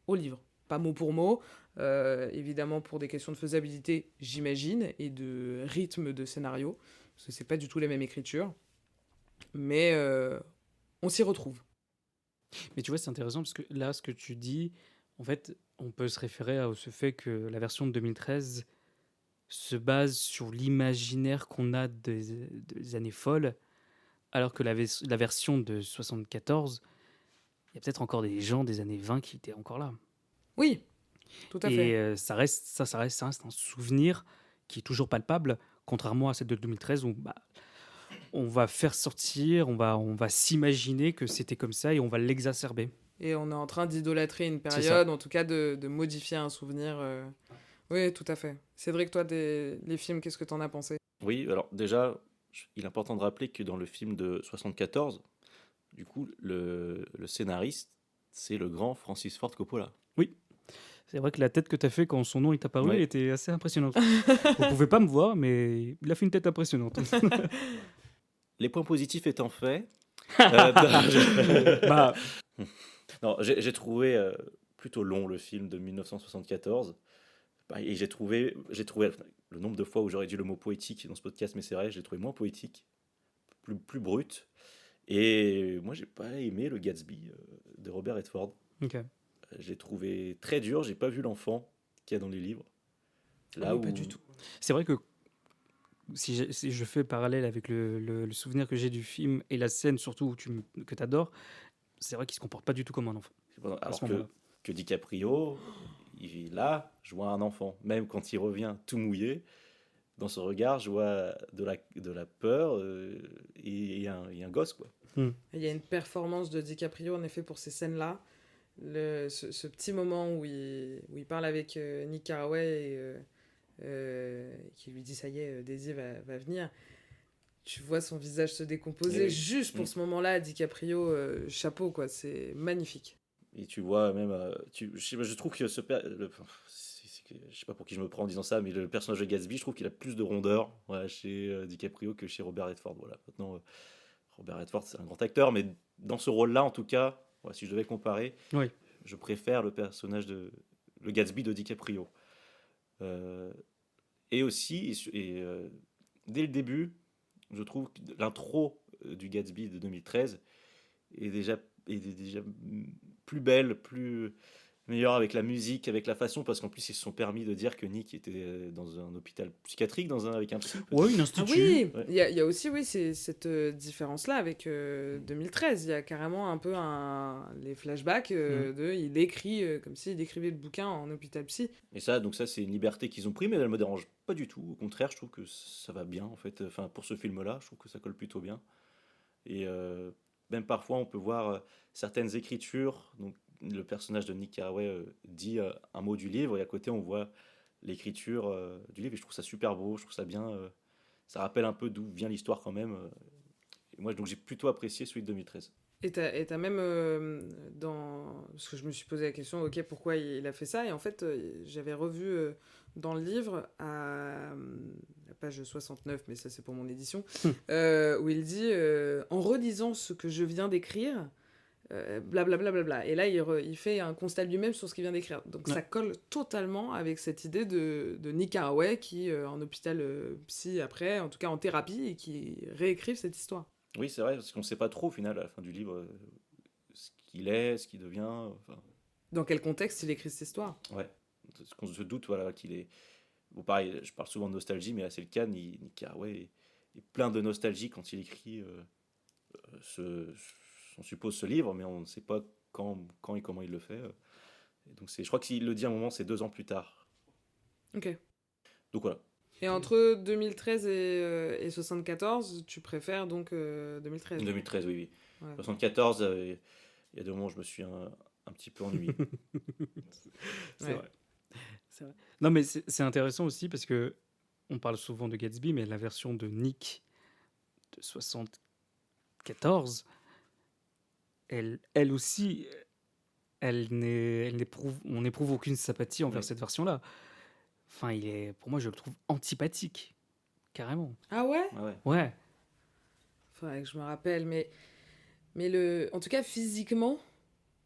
au livre. Pas mot pour mot, évidemment pour des questions de faisabilité, j'imagine, et de rythme de scénario, parce que c'est pas du tout la même écriture. Mais on s'y retrouve. Mais tu vois, c'est intéressant parce que là, ce que tu dis, en fait, on peut se référer à ce fait que la version de 2013 se base sur l'imaginaire qu'on a des années folles, alors que la version de 74, il y a peut-être encore des gens des années 20 qui étaient encore là. Oui, tout à fait. Et ça reste un souvenir qui est toujours palpable, contrairement à celle de 2013 où on va faire sortir, on va s'imaginer que c'était comme ça et on va l'exacerber. Et on est en train d'idolâtrer une C'est ça. période, en tout cas de modifier un souvenir. Oui, tout à fait. Cédric, toi, les films, qu'est-ce que t'en as pensé? Oui, alors déjà, il est important de rappeler que dans le film de 74, du coup, le scénariste, c'est le grand Francis Ford Coppola. Oui, C'est vrai que la tête que tu as fait quand son nom est apparu Ouais. était assez impressionnante. Vous pouvez pas me voir, mais il a fait une tête impressionnante. Les points positifs étant faits, non, Bah, non, j'ai trouvé plutôt long le film de 1974. Et j'ai trouvé le nombre de fois où j'aurais dit le mot poétique dans ce podcast, mais c'est vrai, j'ai trouvé moins poétique, plus brut. Et moi, j'ai pas aimé le Gatsby de Robert Redford. ok. J'ai trouvé très dur. J'ai pas vu l'enfant qu'il y a dans les livres. Là Oui, pas où du tout. C'est vrai que si je fais parallèle avec le souvenir que j'ai du film et la scène surtout que tu adores, c'est vrai qu'il se comporte pas du tout comme un enfant. à alors ce moment-là. que DiCaprio, là, je vois un enfant. Même quand il revient tout mouillé, dans son regard, je vois de la peur et un gosse, quoi. Il y a une performance de DiCaprio, en effet, pour ces scènes-là. Ce petit moment où il parle avec Nick Carraway et qui lui dit ça y est, Daisy va venir. Tu vois son visage se décomposer. Et oui. Juste pour ce moment-là, DiCaprio, chapeau, quoi. C'est magnifique. Et tu vois même, je trouve que je sais pas pour qui je me prends en disant ça, mais le personnage de Gatsby, je trouve qu'il a plus de rondeur, voilà, chez DiCaprio que chez Robert Redford. Voilà. Maintenant, Robert Redford, c'est un grand acteur, mais dans ce rôle-là, en tout cas, voilà, si je devais comparer, Oui. je préfère le Gatsby de DiCaprio. Et aussi, dès le début, je trouve que l'intro du Gatsby de 2013 est déjà plus belle, plus meilleure avec la musique, avec la façon, parce qu'en plus ils se sont permis de dire que Nick était dans un hôpital psychiatrique, avec un psy. Ouais, une Ah institut. oui, Ouais. il y a aussi cette différence-là avec 2013. Il y a carrément un peu les flashbacks il écrit comme s'il écrivait le bouquin en hôpital psy. Et ça, donc ça, c'est une liberté qu'ils ont pris, mais elle me dérange pas du tout. Au contraire, je trouve que ça va bien, en fait. Enfin, pour ce film-là, je trouve que ça colle plutôt bien. Et même parfois, on peut voir certaines écritures. Donc, le personnage de Nick Carraway dit un mot du livre, et à côté, on voit l'écriture du livre. Et je trouve ça super beau, je trouve ça bien. Ça rappelle un peu d'où vient l'histoire quand même. Et moi, donc, j'ai plutôt apprécié celui de 2013. Et t'as même parce que je me suis posé la question, ok, pourquoi il a fait ça? Et en fait, j'avais revu dans le livre à la page 69, mais ça c'est pour mon édition, où il dit en relisant ce que je viens d'écrire, blablabla. Bla. Et là, il fait un constat lui-même sur ce qu'il vient d'écrire. Donc ça colle totalement avec cette idée de Nick Carraway qui, en hôpital psy après, en tout cas en thérapie, et qui réécrive cette histoire. Oui, c'est vrai, parce qu'on ne sait pas trop au final, à la fin du livre, ce qu'il est, ce qu'il devient. Enfin, Dans quel contexte il écrit cette histoire? ouais, parce qu'on se doute voilà, qu'il est. Bon, pareil, je parle souvent de nostalgie, mais là c'est le cas. Nick Carraway est plein de nostalgie quand il écrit, on suppose, ce livre, mais on ne sait pas quand et comment il le fait. Et donc je crois qu'il le dit à un moment, c'est 2 ans plus tard. Ok. Donc voilà. Et entre 2013 et 74, tu préfères donc 2013? 2013, oui. Ouais. 74, il y a des moments où je me suis un petit peu ennuyé. C'est Ouais. vrai. C'est vrai. Non, mais c'est intéressant aussi parce que on parle souvent de Gatsby, mais la version de Nick de 74, elle aussi, on n'éprouve aucune sympathie envers Oui. cette version-là. Enfin, pour moi, je le trouve antipathique, carrément. Ah ouais? Ah ouais. Ouais. Faudrait que je me rappelle, mais en tout cas physiquement,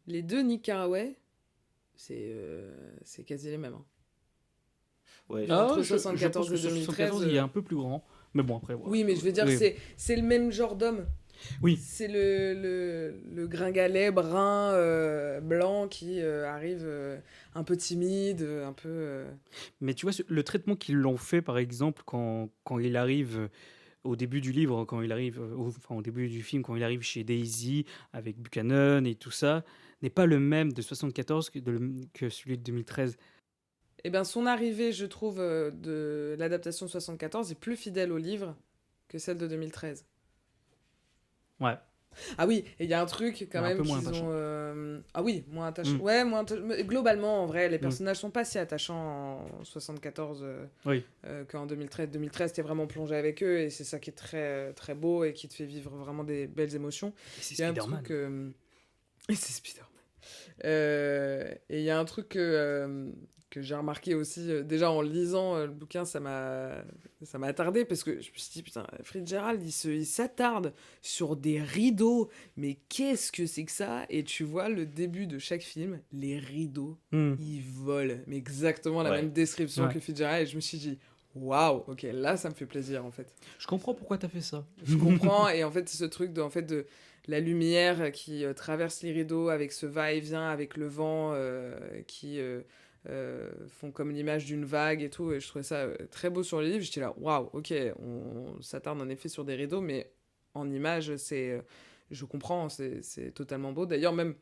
les deux Nick Carraway, c'est quasi les mêmes. Hein. Ouais, Entre je 74 pense que et 2013, 74, il est un peu plus grand. Mais bon, après, voilà. Oui, mais je veux dire, Oui. c'est le même genre d'homme. Oui. C'est le gringalet brun, blanc qui arrive un peu timide, un peu... Mais tu vois, le traitement qu'ils l'ont fait, par exemple, quand il arrive au début du livre, quand il arrive, au début du film, quand il arrive chez Daisy avec Buchanan et tout ça, n'est pas le même de 74 que celui de 2013. Eh bien, son arrivée, je trouve, de l'adaptation de 74 est plus fidèle au livre que celle de 2013. Ouais. Ah oui, et il y a un truc quand Mais un même peu moins qu'ils attachant. ont... Ah oui, moins attachant. Mm. Ouais, moins attachant. Mais globalement, en vrai, les personnages sont pas si attachants en 74 Oui. qu'en 2013. 2013, t'es vraiment plongé avec eux et c'est ça qui est très, très beau et qui te fait vivre vraiment des belles émotions. Et c'est Il y a un Spider-Man. truc... Et c'est Spider-Man. Et il y a un truc que j'ai remarqué aussi, déjà en lisant le bouquin, ça m'a attardé parce que je me suis dit, putain, Fitzgerald, il s'attarde sur des rideaux, mais qu'est-ce que c'est que ça? Et tu vois le début de chaque film, les rideaux, ils volent, mais exactement la Ouais. même description Ouais. que Fitzgerald, et je me suis dit, waouh, ok, là ça me fait plaisir en fait. Je comprends pourquoi t'as fait ça. Je comprends, et en fait, ce truc de la lumière qui traverse les rideaux avec ce va-et-vient, avec le vent qui font comme l'image d'une vague et tout, et je trouvais ça très beau sur le livre. J'étais là, waouh, ok, on s'attarde en effet sur des rideaux, mais en image, je comprends, c'est totalement beau. D'ailleurs, même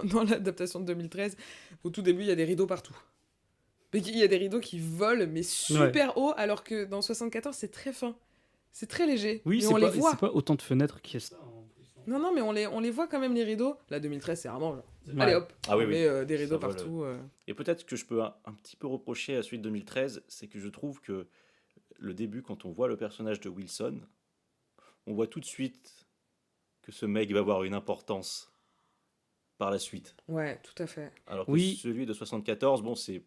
dans l'adaptation de 2013, au tout début, il y a des rideaux partout. Mais il y a des rideaux qui volent, mais super haut, alors que dans 74, c'est très fin. C'est très léger. Oui, mais c'est on pas, les voit. c'est pas autant de fenêtres qui est ça. Non, mais on les voit quand même, les rideaux. Là, 2013, c'est vraiment genre, Ouais. allez hop, Ah oui, on oui. met des rideaux Ça vole. partout. Et peut-être que je peux un petit peu reprocher à celui de 2013, c'est que je trouve que le début, quand on voit le personnage de Wilson, on voit tout de suite que ce mec va avoir une importance par la suite. Ouais, tout à fait. Alors que Oui. celui de 74, bon, c'est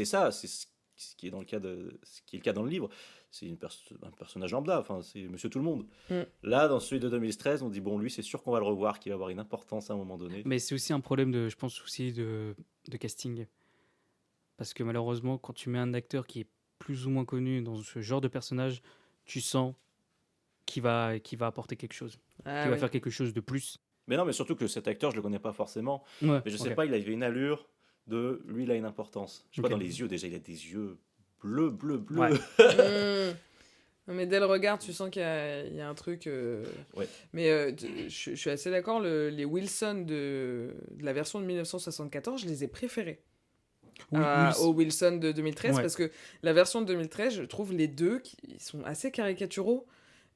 ça, c'est ce qui est dans le cas ce qui est le cas dans le livre. C'est un personnage lambda, enfin, c'est Monsieur Tout le Monde. Mm. Là, dans celui de 2013, on dit bon, lui, c'est sûr qu'on va le revoir, qu'il va avoir une importance à un moment donné. Mais c'est aussi un problème je pense aussi de casting. Parce que malheureusement, quand tu mets un acteur qui est plus ou moins connu dans ce genre de personnage, tu sens qu'il va apporter quelque chose, Ah, qu'il va oui. faire quelque chose de plus. Mais non, mais surtout que cet acteur, je le connais pas forcément. Ouais, Mais je sais ok. pas, il avait une allure de lui, il a une importance. Je sais Ok. pas, dans les yeux, déjà, il a des yeux bleus. Ouais. Mm. Non, mais dès le regard, tu sens qu'il y a un truc. Ouais. Mais je suis assez d'accord, les Wilson de la version de 1974, je les ai préférés. Oui, Au Wilson de 2013, Ouais. parce que la version de 2013, je trouve les deux ils sont assez caricaturaux,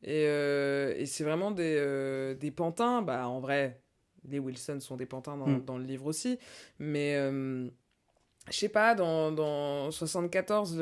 et c'est vraiment des pantins. Bah, en vrai, les Wilson sont des pantins dans le livre aussi, mais je sais pas, dans 74,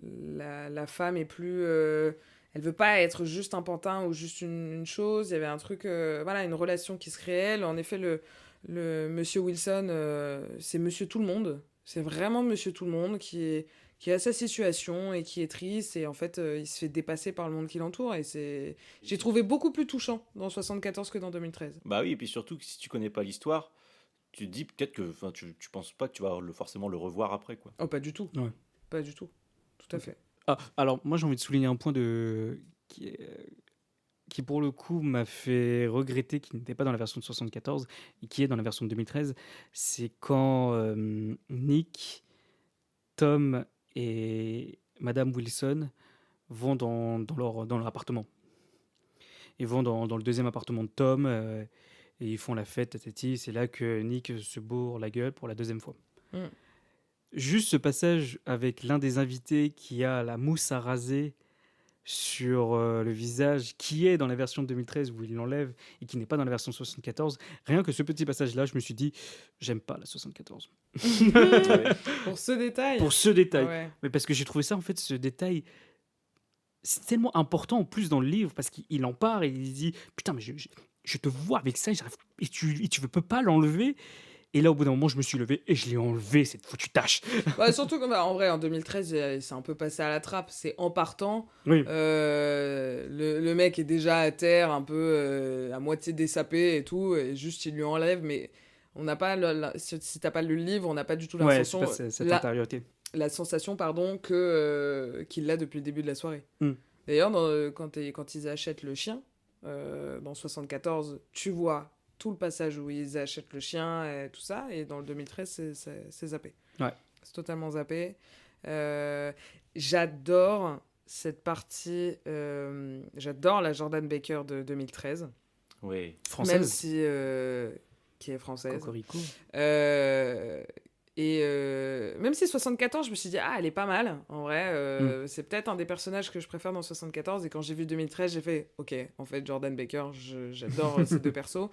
la femme est plus... elle veut pas être juste un pantin ou juste une chose. Il y avait un truc, voilà, une relation qui se créait. En effet, le Monsieur Wilson, c'est Monsieur Tout le Monde. C'est vraiment Monsieur Tout le Monde qui a sa situation et qui est triste. Et en fait, il se fait dépasser par le monde qui l'entoure. Et j'ai trouvé beaucoup plus touchant dans 74 que dans 2013. Bah oui, et puis surtout que si tu connais pas l'histoire, tu te dis peut-être que tu penses pas que tu vas forcément le revoir après, quoi. Oh, pas du tout. Ouais. Pas du tout. Tout à fait. Ah, alors, moi, j'ai envie de souligner un point qui pour le coup, m'a fait regretter qu'il n'était pas dans la version de 74 et qui est dans la version de 2013. C'est quand Nick, Tom et Madame Wilson vont dans leur appartement. Ils vont dans le deuxième appartement de Tom et ils font la fête, tatati. C'est là que Nick se bourre la gueule pour la deuxième fois. Mm. Juste ce passage avec l'un des invités qui a la mousse à raser sur le visage, qui est dans la version de 2013 où il l'enlève et qui n'est pas dans la version 74. Rien que ce petit passage-là, je me suis dit, j'aime pas la 74. Pour ce détail. Pour ce détail. Ouais. Mais parce que j'ai trouvé ça, en fait, ce détail, c'est tellement important en plus dans le livre parce qu'il en parle et il dit, putain, mais je te vois avec ça et tu peux pas l'enlever. Et là, au bout d'un moment, je me suis levé et je l'ai enlevé, cette foutue tâche. Ouais, surtout en vrai, en 2013, c'est un peu passé à la trappe. C'est en partant, Oui. le mec est déjà à terre, un peu à moitié dessapé et tout, et juste il lui enlève, mais on n'a pas, si t'as pas lu le livre, on n'a pas du tout Ouais, l'impression, c'est pas cette intériorité. la sensation, pardon, qu'il l'a depuis le début de la soirée. Mm. D'ailleurs, quand ils achètent le chien, dans 74, tu vois tout le passage où ils achètent le chien et tout ça, et dans le 2013, c'est zappé. Ouais. C'est totalement zappé. J'adore cette partie, j'adore la Jordan Baker de 2013, Oui. Française. même si... qui est française. Cocorico. Même si 74, je me suis dit, ah, elle est pas mal, en vrai. C'est peut-être un des personnages que je préfère dans 74. Et quand j'ai vu 2013, j'ai fait, ok, en fait, Jordan Baker, j'adore ces deux persos.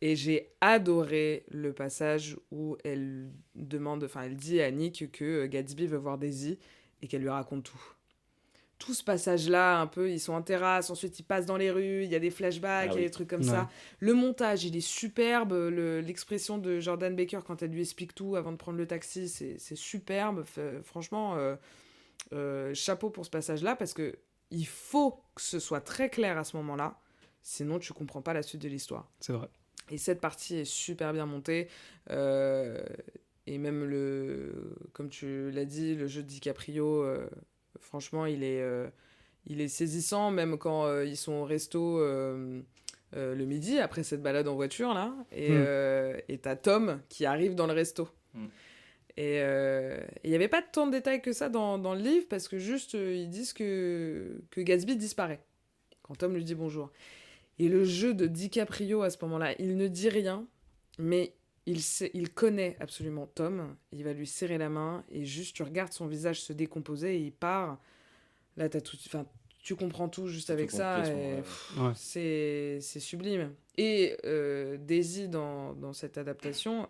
Et j'ai adoré le passage où elle dit à Nick que Gatsby veut voir Daisy et qu'elle lui raconte tout. tout ce passage-là, un peu, ils sont en terrasse, ensuite ils passent dans les rues, il y a des flashbacks, Ah il y a oui. des trucs comme Ouais. ça. Le montage, il est superbe. L'expression de Jordan Baker quand elle lui explique tout avant de prendre le taxi, c'est superbe. Franchement, chapeau pour ce passage-là, parce que il faut que ce soit très clair à ce moment-là, sinon tu comprends pas la suite de l'histoire. C'est vrai. Et cette partie est super bien montée. euh, et même, comme tu l'as dit, le jeu de DiCaprio, franchement, il est saisissant, même quand ils sont au resto le midi, après cette balade en voiture, là. Et t'as Tom qui arrive dans le resto. Mm. Et il n'y avait pas tant de détails que ça dans le livre, parce que juste, ils disent que Gatsby disparaît quand Tom lui dit bonjour. Et le jeu de DiCaprio à ce moment-là, il ne dit rien, mais il connaît absolument Tom. Il va lui serrer la main et juste tu regardes son visage se décomposer et il part. Là, enfin, tu comprends tout juste Tout avec ça. complètement, Et, ouais. Ouais. c'est sublime. Et Daisy dans cette adaptation,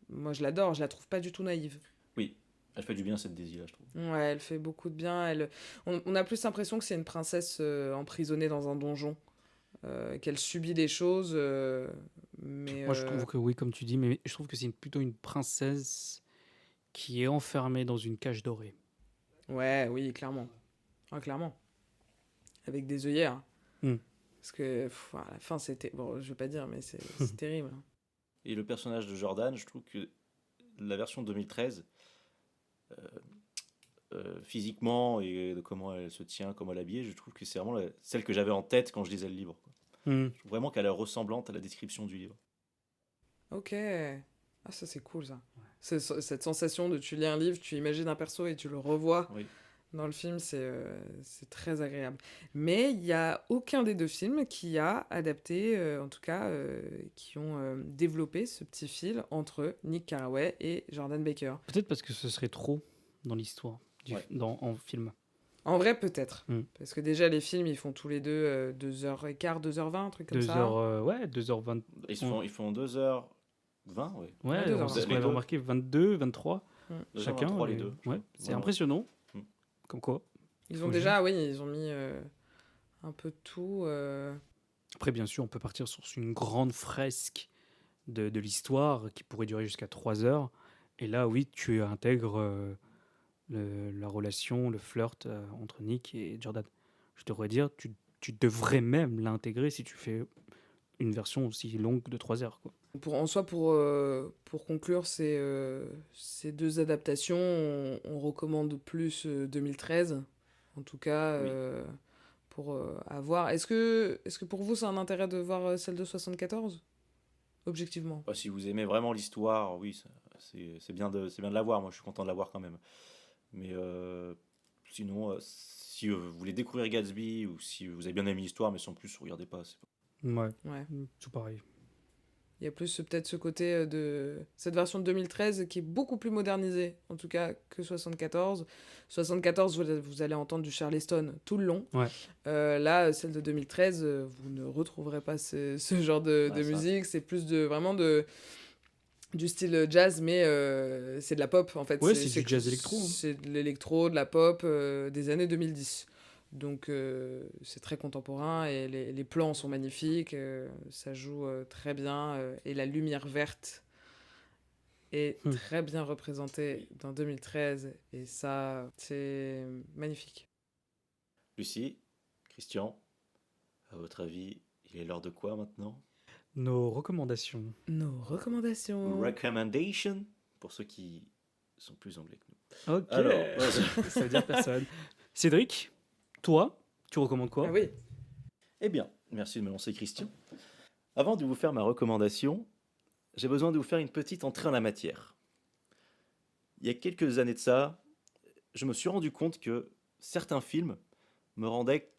moi je l'adore, je la trouve pas du tout naïve. Oui, elle fait du bien cette Daisy là, je trouve. Ouais, elle fait beaucoup de bien. On a plus l'impression que c'est une princesse emprisonnée dans un donjon. Qu'elle subit des choses, mais... Moi, je trouve que oui, comme tu dis, mais je trouve que c'est plutôt une princesse qui est enfermée dans une cage dorée. Ouais, oui, clairement. Ah, clairement. Avec des œillères. Mm. Parce que à la fin, c'était... Bon, je vais pas dire, mais c'est terrible. Et le personnage de Jordan, je trouve que la version 2013, physiquement et de comment elle se tient, comment elle est habillée, je trouve que c'est vraiment celle que j'avais en tête quand je lisais le livre, quoi. Mm. Je trouve vraiment qu'elle est ressemblante à la description du livre. Ok. Ah, ça, c'est cool, ça. Cette sensation de tu lis un livre, tu imagines un perso et tu le revois Oui. dans le film, c'est très agréable. Mais il n'y a aucun des deux films qui a adapté, en tout cas, qui ont développé ce petit fil entre Nick Carraway et Jordan Baker. Peut-être parce que ce serait trop dans l'histoire, Ouais. en film. En vrai, peut-être. Mm. Parce que déjà, les films, ils font tous les deux 2h15, 2h20, un truc comme 2 ça. heures, ouais, 2h20. Ils font 2h20, ouais. Ouais, Ouais, 2 heures, c'est ce les qu'on avait deux. remarqué, 22, 23, 2h23 chacun. les et- deux. Ouais, c'est Vraiment. impressionnant. Mm. Comme quoi. Ils ont Faut déjà, oui, ils ont mis un peu de tout. Après, bien sûr, on peut partir sur une grande fresque de l'histoire qui pourrait durer jusqu'à 3 heures. Et là, oui, tu intègres la relation, le flirt entre Nick et Jordan. Je devrais dire, tu devrais même l'intégrer si tu fais une version aussi longue de 3 heures, quoi. En soi, pour conclure ces deux adaptations, on recommande plus 2013, en tout cas, Oui. pour avoir. Est-ce que pour vous, c'est un intérêt de voir celle de 74 objectivement? Bah, si vous aimez vraiment l'histoire, oui, c'est bien c'est bien de la voir. Moi, je suis content de la voir quand même. Mais sinon, si vous voulez découvrir Gatsby ou si vous avez bien aimé l'histoire, mais sans plus, regardez pas. Ouais, Ouais. tout pareil. Il y a plus peut-être ce côté de cette version de 2013 qui est beaucoup plus modernisée, en tout cas, que 74. 74, vous allez entendre du Charleston tout le long. Ouais. Là, celle de 2013, vous ne retrouverez pas ce genre de Ouais, ça. musique. C'est plus vraiment du style jazz, mais c'est de la pop, en fait. Ouais, c'est du jazz électro, hein. C'est de l'électro, de la pop des années 2010. Donc c'est très contemporain et les plans sont magnifiques, ça joue très bien et la lumière verte est très bien représentée dans 2013 et ça c'est magnifique. Lucie, Christian, à votre avis, il est l'heure de quoi maintenant? Nos recommandations. Nos recommandations. Recommendation, pour ceux qui sont plus anglais que nous. Ok. Alors, vas-y. Ça veut dire personne. Cédric, toi, tu recommandes quoi? Ah oui. Eh bien, merci de me lancer, Christian. Avant de vous faire ma recommandation, j'ai besoin de vous faire une petite entrée en la matière. Il y a quelques années de ça, je me suis rendu compte que certains films me rendaient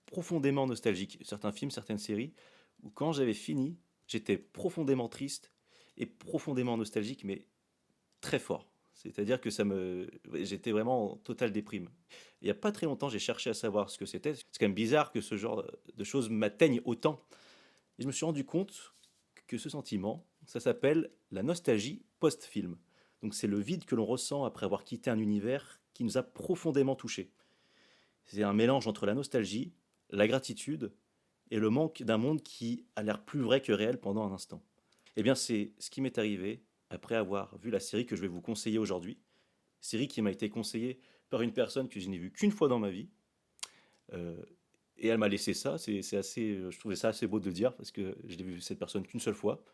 profondément nostalgique. Certains films, certaines séries, où quand j'avais fini, j'étais profondément triste et profondément nostalgique, mais très fort. C'est-à-dire que j'étais vraiment en totale déprime. Il n'y a pas très longtemps, j'ai cherché à savoir ce que c'était. C'est quand même bizarre que ce genre de choses m'atteigne autant. Et je me suis rendu compte que ce sentiment, ça s'appelle la nostalgie post-film. Donc c'est le vide que l'on ressent après avoir quitté un univers qui nous a profondément touchés. C'est un mélange entre la nostalgie, la gratitude et le manque d'un monde qui a l'air plus vrai que réel pendant un instant. Eh bien, c'est ce qui m'est arrivé après avoir vu la série que je vais vous conseiller aujourd'hui. Série qui m'a été conseillée par une personne que je n'ai vue qu'une fois dans ma vie. Euh, et elle m'a laissé ça. C'est assez, je trouvais ça assez beau de dire parce que je n'ai vu cette personne qu'une seule fois.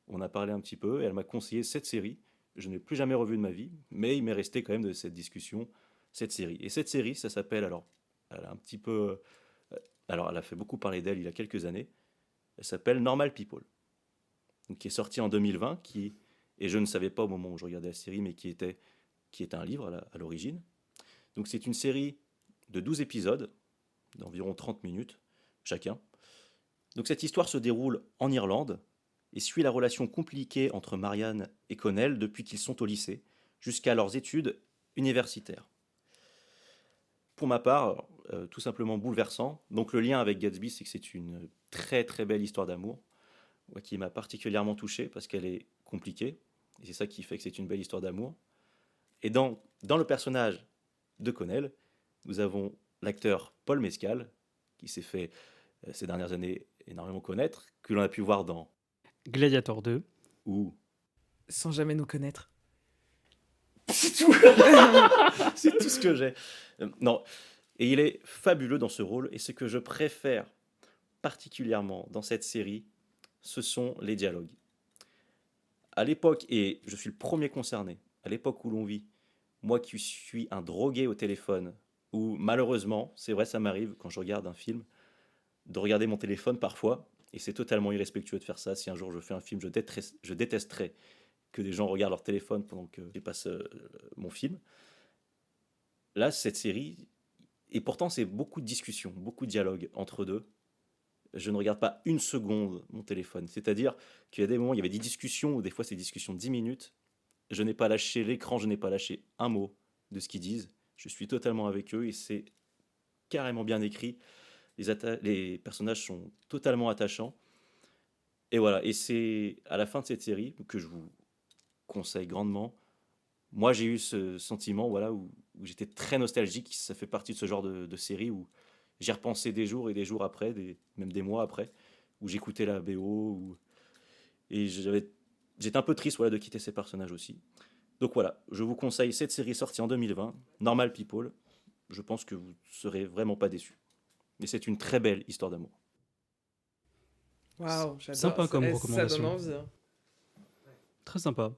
On a parlé un petit peu et elle m'a conseillé cette série. Je ne l'ai plus jamais revue de ma vie, mais il m'est resté quand même de cette discussion cette série. Et cette série, ça s'appelle alors, elle a un petit peu, alors elle a fait beaucoup parler d'elle il y a quelques années. Elle s'appelle Normal People, donc, qui est sortie en 2020, et je ne savais pas au moment où je regardais la série, mais qui était un livre à l'origine. Donc c'est une série de 12 épisodes, d'environ 30 minutes chacun. Donc cette histoire se déroule en Irlande et suit la relation compliquée entre Marianne et Connell depuis qu'ils sont au lycée, jusqu'à leurs études universitaires. Pour ma part, tout simplement bouleversant. Donc le lien avec Gatsby, c'est que c'est une très très belle histoire d'amour, qui m'a particulièrement touché parce qu'elle est compliquée. Et c'est ça qui fait que c'est une belle histoire d'amour. Et dans le personnage de Connell, nous avons l'acteur Paul Mescal, qui s'est fait ces dernières années énormément connaître, que l'on a pu voir dans Gladiator 2. ou Sans jamais nous connaître. c'est tout, c'est tout ce que j'ai. Non, et il est fabuleux dans ce rôle. Et ce que je préfère particulièrement dans cette série, ce sont les dialogues. À l'époque, et je suis le premier concerné, à l'époque où l'on vit, moi qui suis un drogué au téléphone, où malheureusement, c'est vrai, ça m'arrive quand je regarde un film, de regarder mon téléphone parfois, et c'est totalement irrespectueux de faire ça. Si un jour je fais un film, je détesterais que des gens regardent leur téléphone pendant que je passe mon film. Là, cette série, et pourtant c'est beaucoup de discussions, beaucoup de dialogues entre deux. Je ne regarde pas une seconde mon téléphone. C'est-à-dire qu'il y a des moments, il y avait des discussions, ou des fois c'est des discussions de 10 minutes. Je n'ai pas lâché l'écran, je n'ai pas lâché un mot de ce qu'ils disent. Je suis totalement avec eux et c'est carrément bien écrit. Les personnages sont totalement attachants. Et voilà, et c'est à la fin de cette série que je vous conseille grandement. Moi, j'ai eu ce sentiment, voilà, où j'étais très nostalgique. Ça fait partie de ce genre de série où j'y repensé des jours et des jours après, même des mois après, où j'écoutais la BO, et j'étais un peu triste, voilà, de quitter ces personnages aussi. Donc voilà, je vous conseille cette série sortie en 2020, Normal People. Je pense que vous ne serez vraiment pas déçus. Et c'est une très belle histoire d'amour. Waouh, j'adore. Sympa comme Ça recommandation. donne envie. Hein. Très sympa.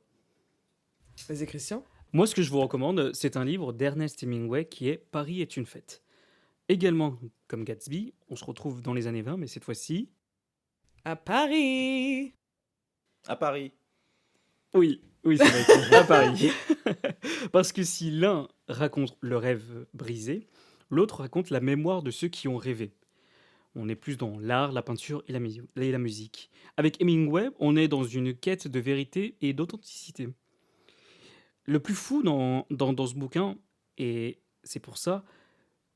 Vas-y, Christian. Moi, ce que je vous recommande, c'est un livre d'Ernest Hemingway qui est Paris est une fête. Également, comme Gatsby, on se retrouve dans les années 20, mais cette fois-ci... À Paris. À Paris. Oui, ça va être à Paris. Parce que si l'un raconte le rêve brisé, l'autre raconte la mémoire de ceux qui ont rêvé. On est plus dans l'art, la peinture et la musique. Avec Hemingway, on est dans une quête de vérité et d'authenticité. Le plus fou dans ce bouquin, et c'est pour ça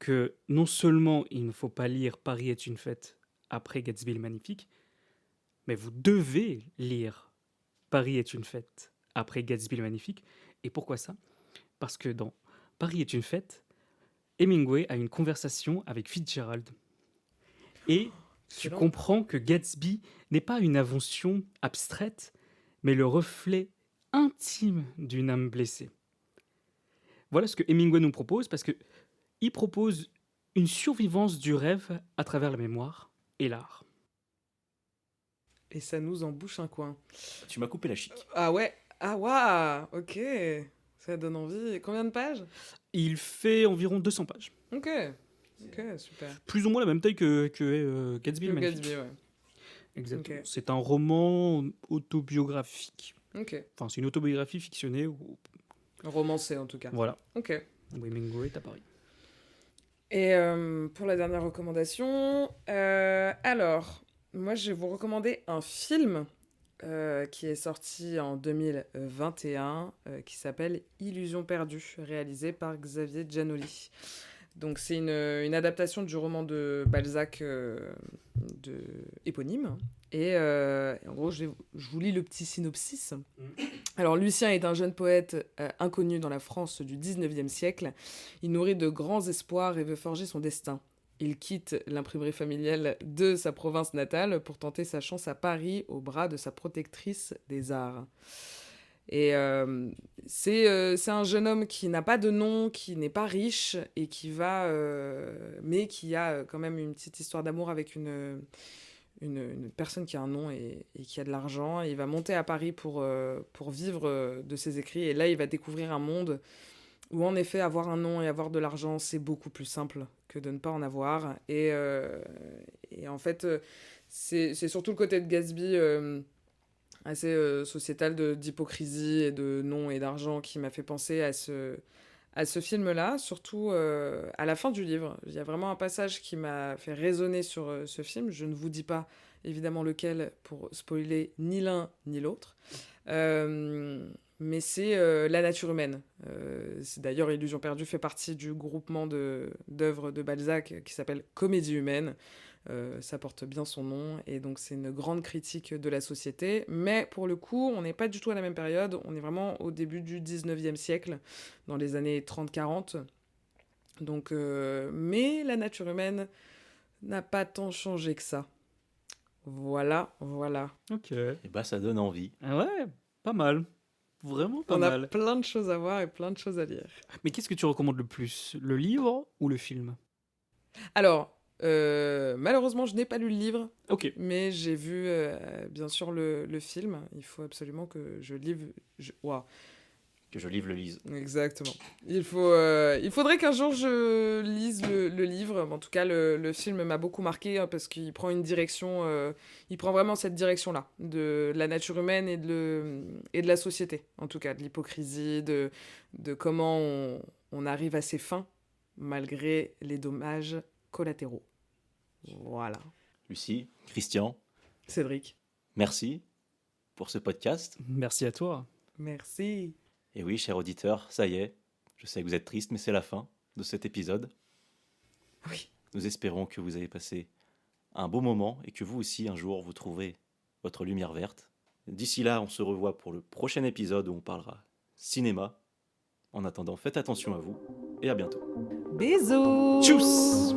que non seulement il ne faut pas lire Paris est une fête après Gatsby le Magnifique, mais vous devez lire Paris est une fête après Gatsby le Magnifique. Et pourquoi ça? Parce que dans Paris est une fête, Hemingway a une conversation avec Fitzgerald. Et tu Excellent. comprends que Gatsby n'est pas une invention abstraite, mais le reflet intime d'une âme blessée. Voilà ce que Hemingway nous propose, parce que il propose une survivance du rêve à travers la mémoire et l'art. Et ça nous en bouche un coin. Tu m'as coupé la chic. Ah ouais. Ah waouh. Ok. Ça donne envie. Combien de pages? Il fait environ 200 pages. Ok. Ok, super. Plus ou moins la même taille que Gatsby le Le Magnifique. Gatsby, ouais. Exactement. Ok. C'est un roman autobiographique. Ok. Enfin, c'est une autobiographie fictionnée. Romancé en tout cas. Voilà. Ok. Où Hemingway est à Paris. Et pour la dernière recommandation, alors, moi je vais vous recommander un film qui est sorti en 2021 qui s'appelle Illusion perdue, réalisé par Xavier Giannoli. Donc c'est une adaptation du roman de Balzac éponyme. Et en gros, je vous lis le petit synopsis. Alors, Lucien est un jeune poète inconnu dans la France du 19e siècle. Il nourrit de grands espoirs et veut forger son destin. Il quitte l'imprimerie familiale de sa province natale pour tenter sa chance à Paris au bras de sa protectrice des arts. Et c'est un jeune homme qui n'a pas de nom, qui n'est pas riche et qui va... mais qui a quand même une petite histoire d'amour avec une personne qui a un nom et qui a de l'argent. Il va monter à Paris pour vivre de ses écrits. Et là, il va découvrir un monde où, en effet, avoir un nom et avoir de l'argent, c'est beaucoup plus simple que de ne pas en avoir. Et en fait, c'est surtout le côté de Gatsby assez sociétal d'hypocrisie et de nom et d'argent qui m'a fait penser à ce film-là, surtout à la fin du livre. Il y a vraiment un passage qui m'a fait résonner sur ce film. Je ne vous dis pas évidemment lequel pour spoiler ni l'un ni l'autre. Mais c'est la nature humaine. C'est d'ailleurs Illusion perdue fait partie du groupement d'œuvres de Balzac qui s'appelle Comédie humaine. Ça porte bien son nom, et donc c'est une grande critique de la société. Mais pour le coup, on n'est pas du tout à la même période. On est vraiment au début du 19e siècle, dans les années 30-40. Donc, mais la nature humaine n'a pas tant changé que ça. Voilà. Ok. Et bah, ça donne envie. Ah ouais, pas mal. Vraiment pas On a mal. plein de choses à voir et plein de choses à lire. Mais qu'est-ce que tu recommandes le plus, le livre ou le film? Alors, malheureusement, je n'ai pas lu le livre, Ok. mais j'ai vu bien sûr le film. Il faut absolument que je livre. Ouah, Que je livre le lise. exactement. Il faudrait qu'un jour je lise le livre. En tout cas, le film m'a beaucoup marqué hein, parce qu'il prend une direction. Il prend vraiment cette direction-là de la nature humaine et de la société. En tout cas, de l'hypocrisie, de comment on arrive à ses fins malgré les dommages collatéraux. Voilà. Lucie, Christian, Cédric, merci pour ce podcast. Merci à toi. merci. Et oui, chers auditeurs, ça y est, je sais que vous êtes tristes, mais c'est la fin de cet épisode. Oui. Nous espérons que vous avez passé un beau moment et que vous aussi, un jour, vous trouverez votre lumière verte. D'ici là, on se revoit pour le prochain épisode où on parlera cinéma. En attendant, faites attention à vous et à bientôt. Bisous. Tchuss!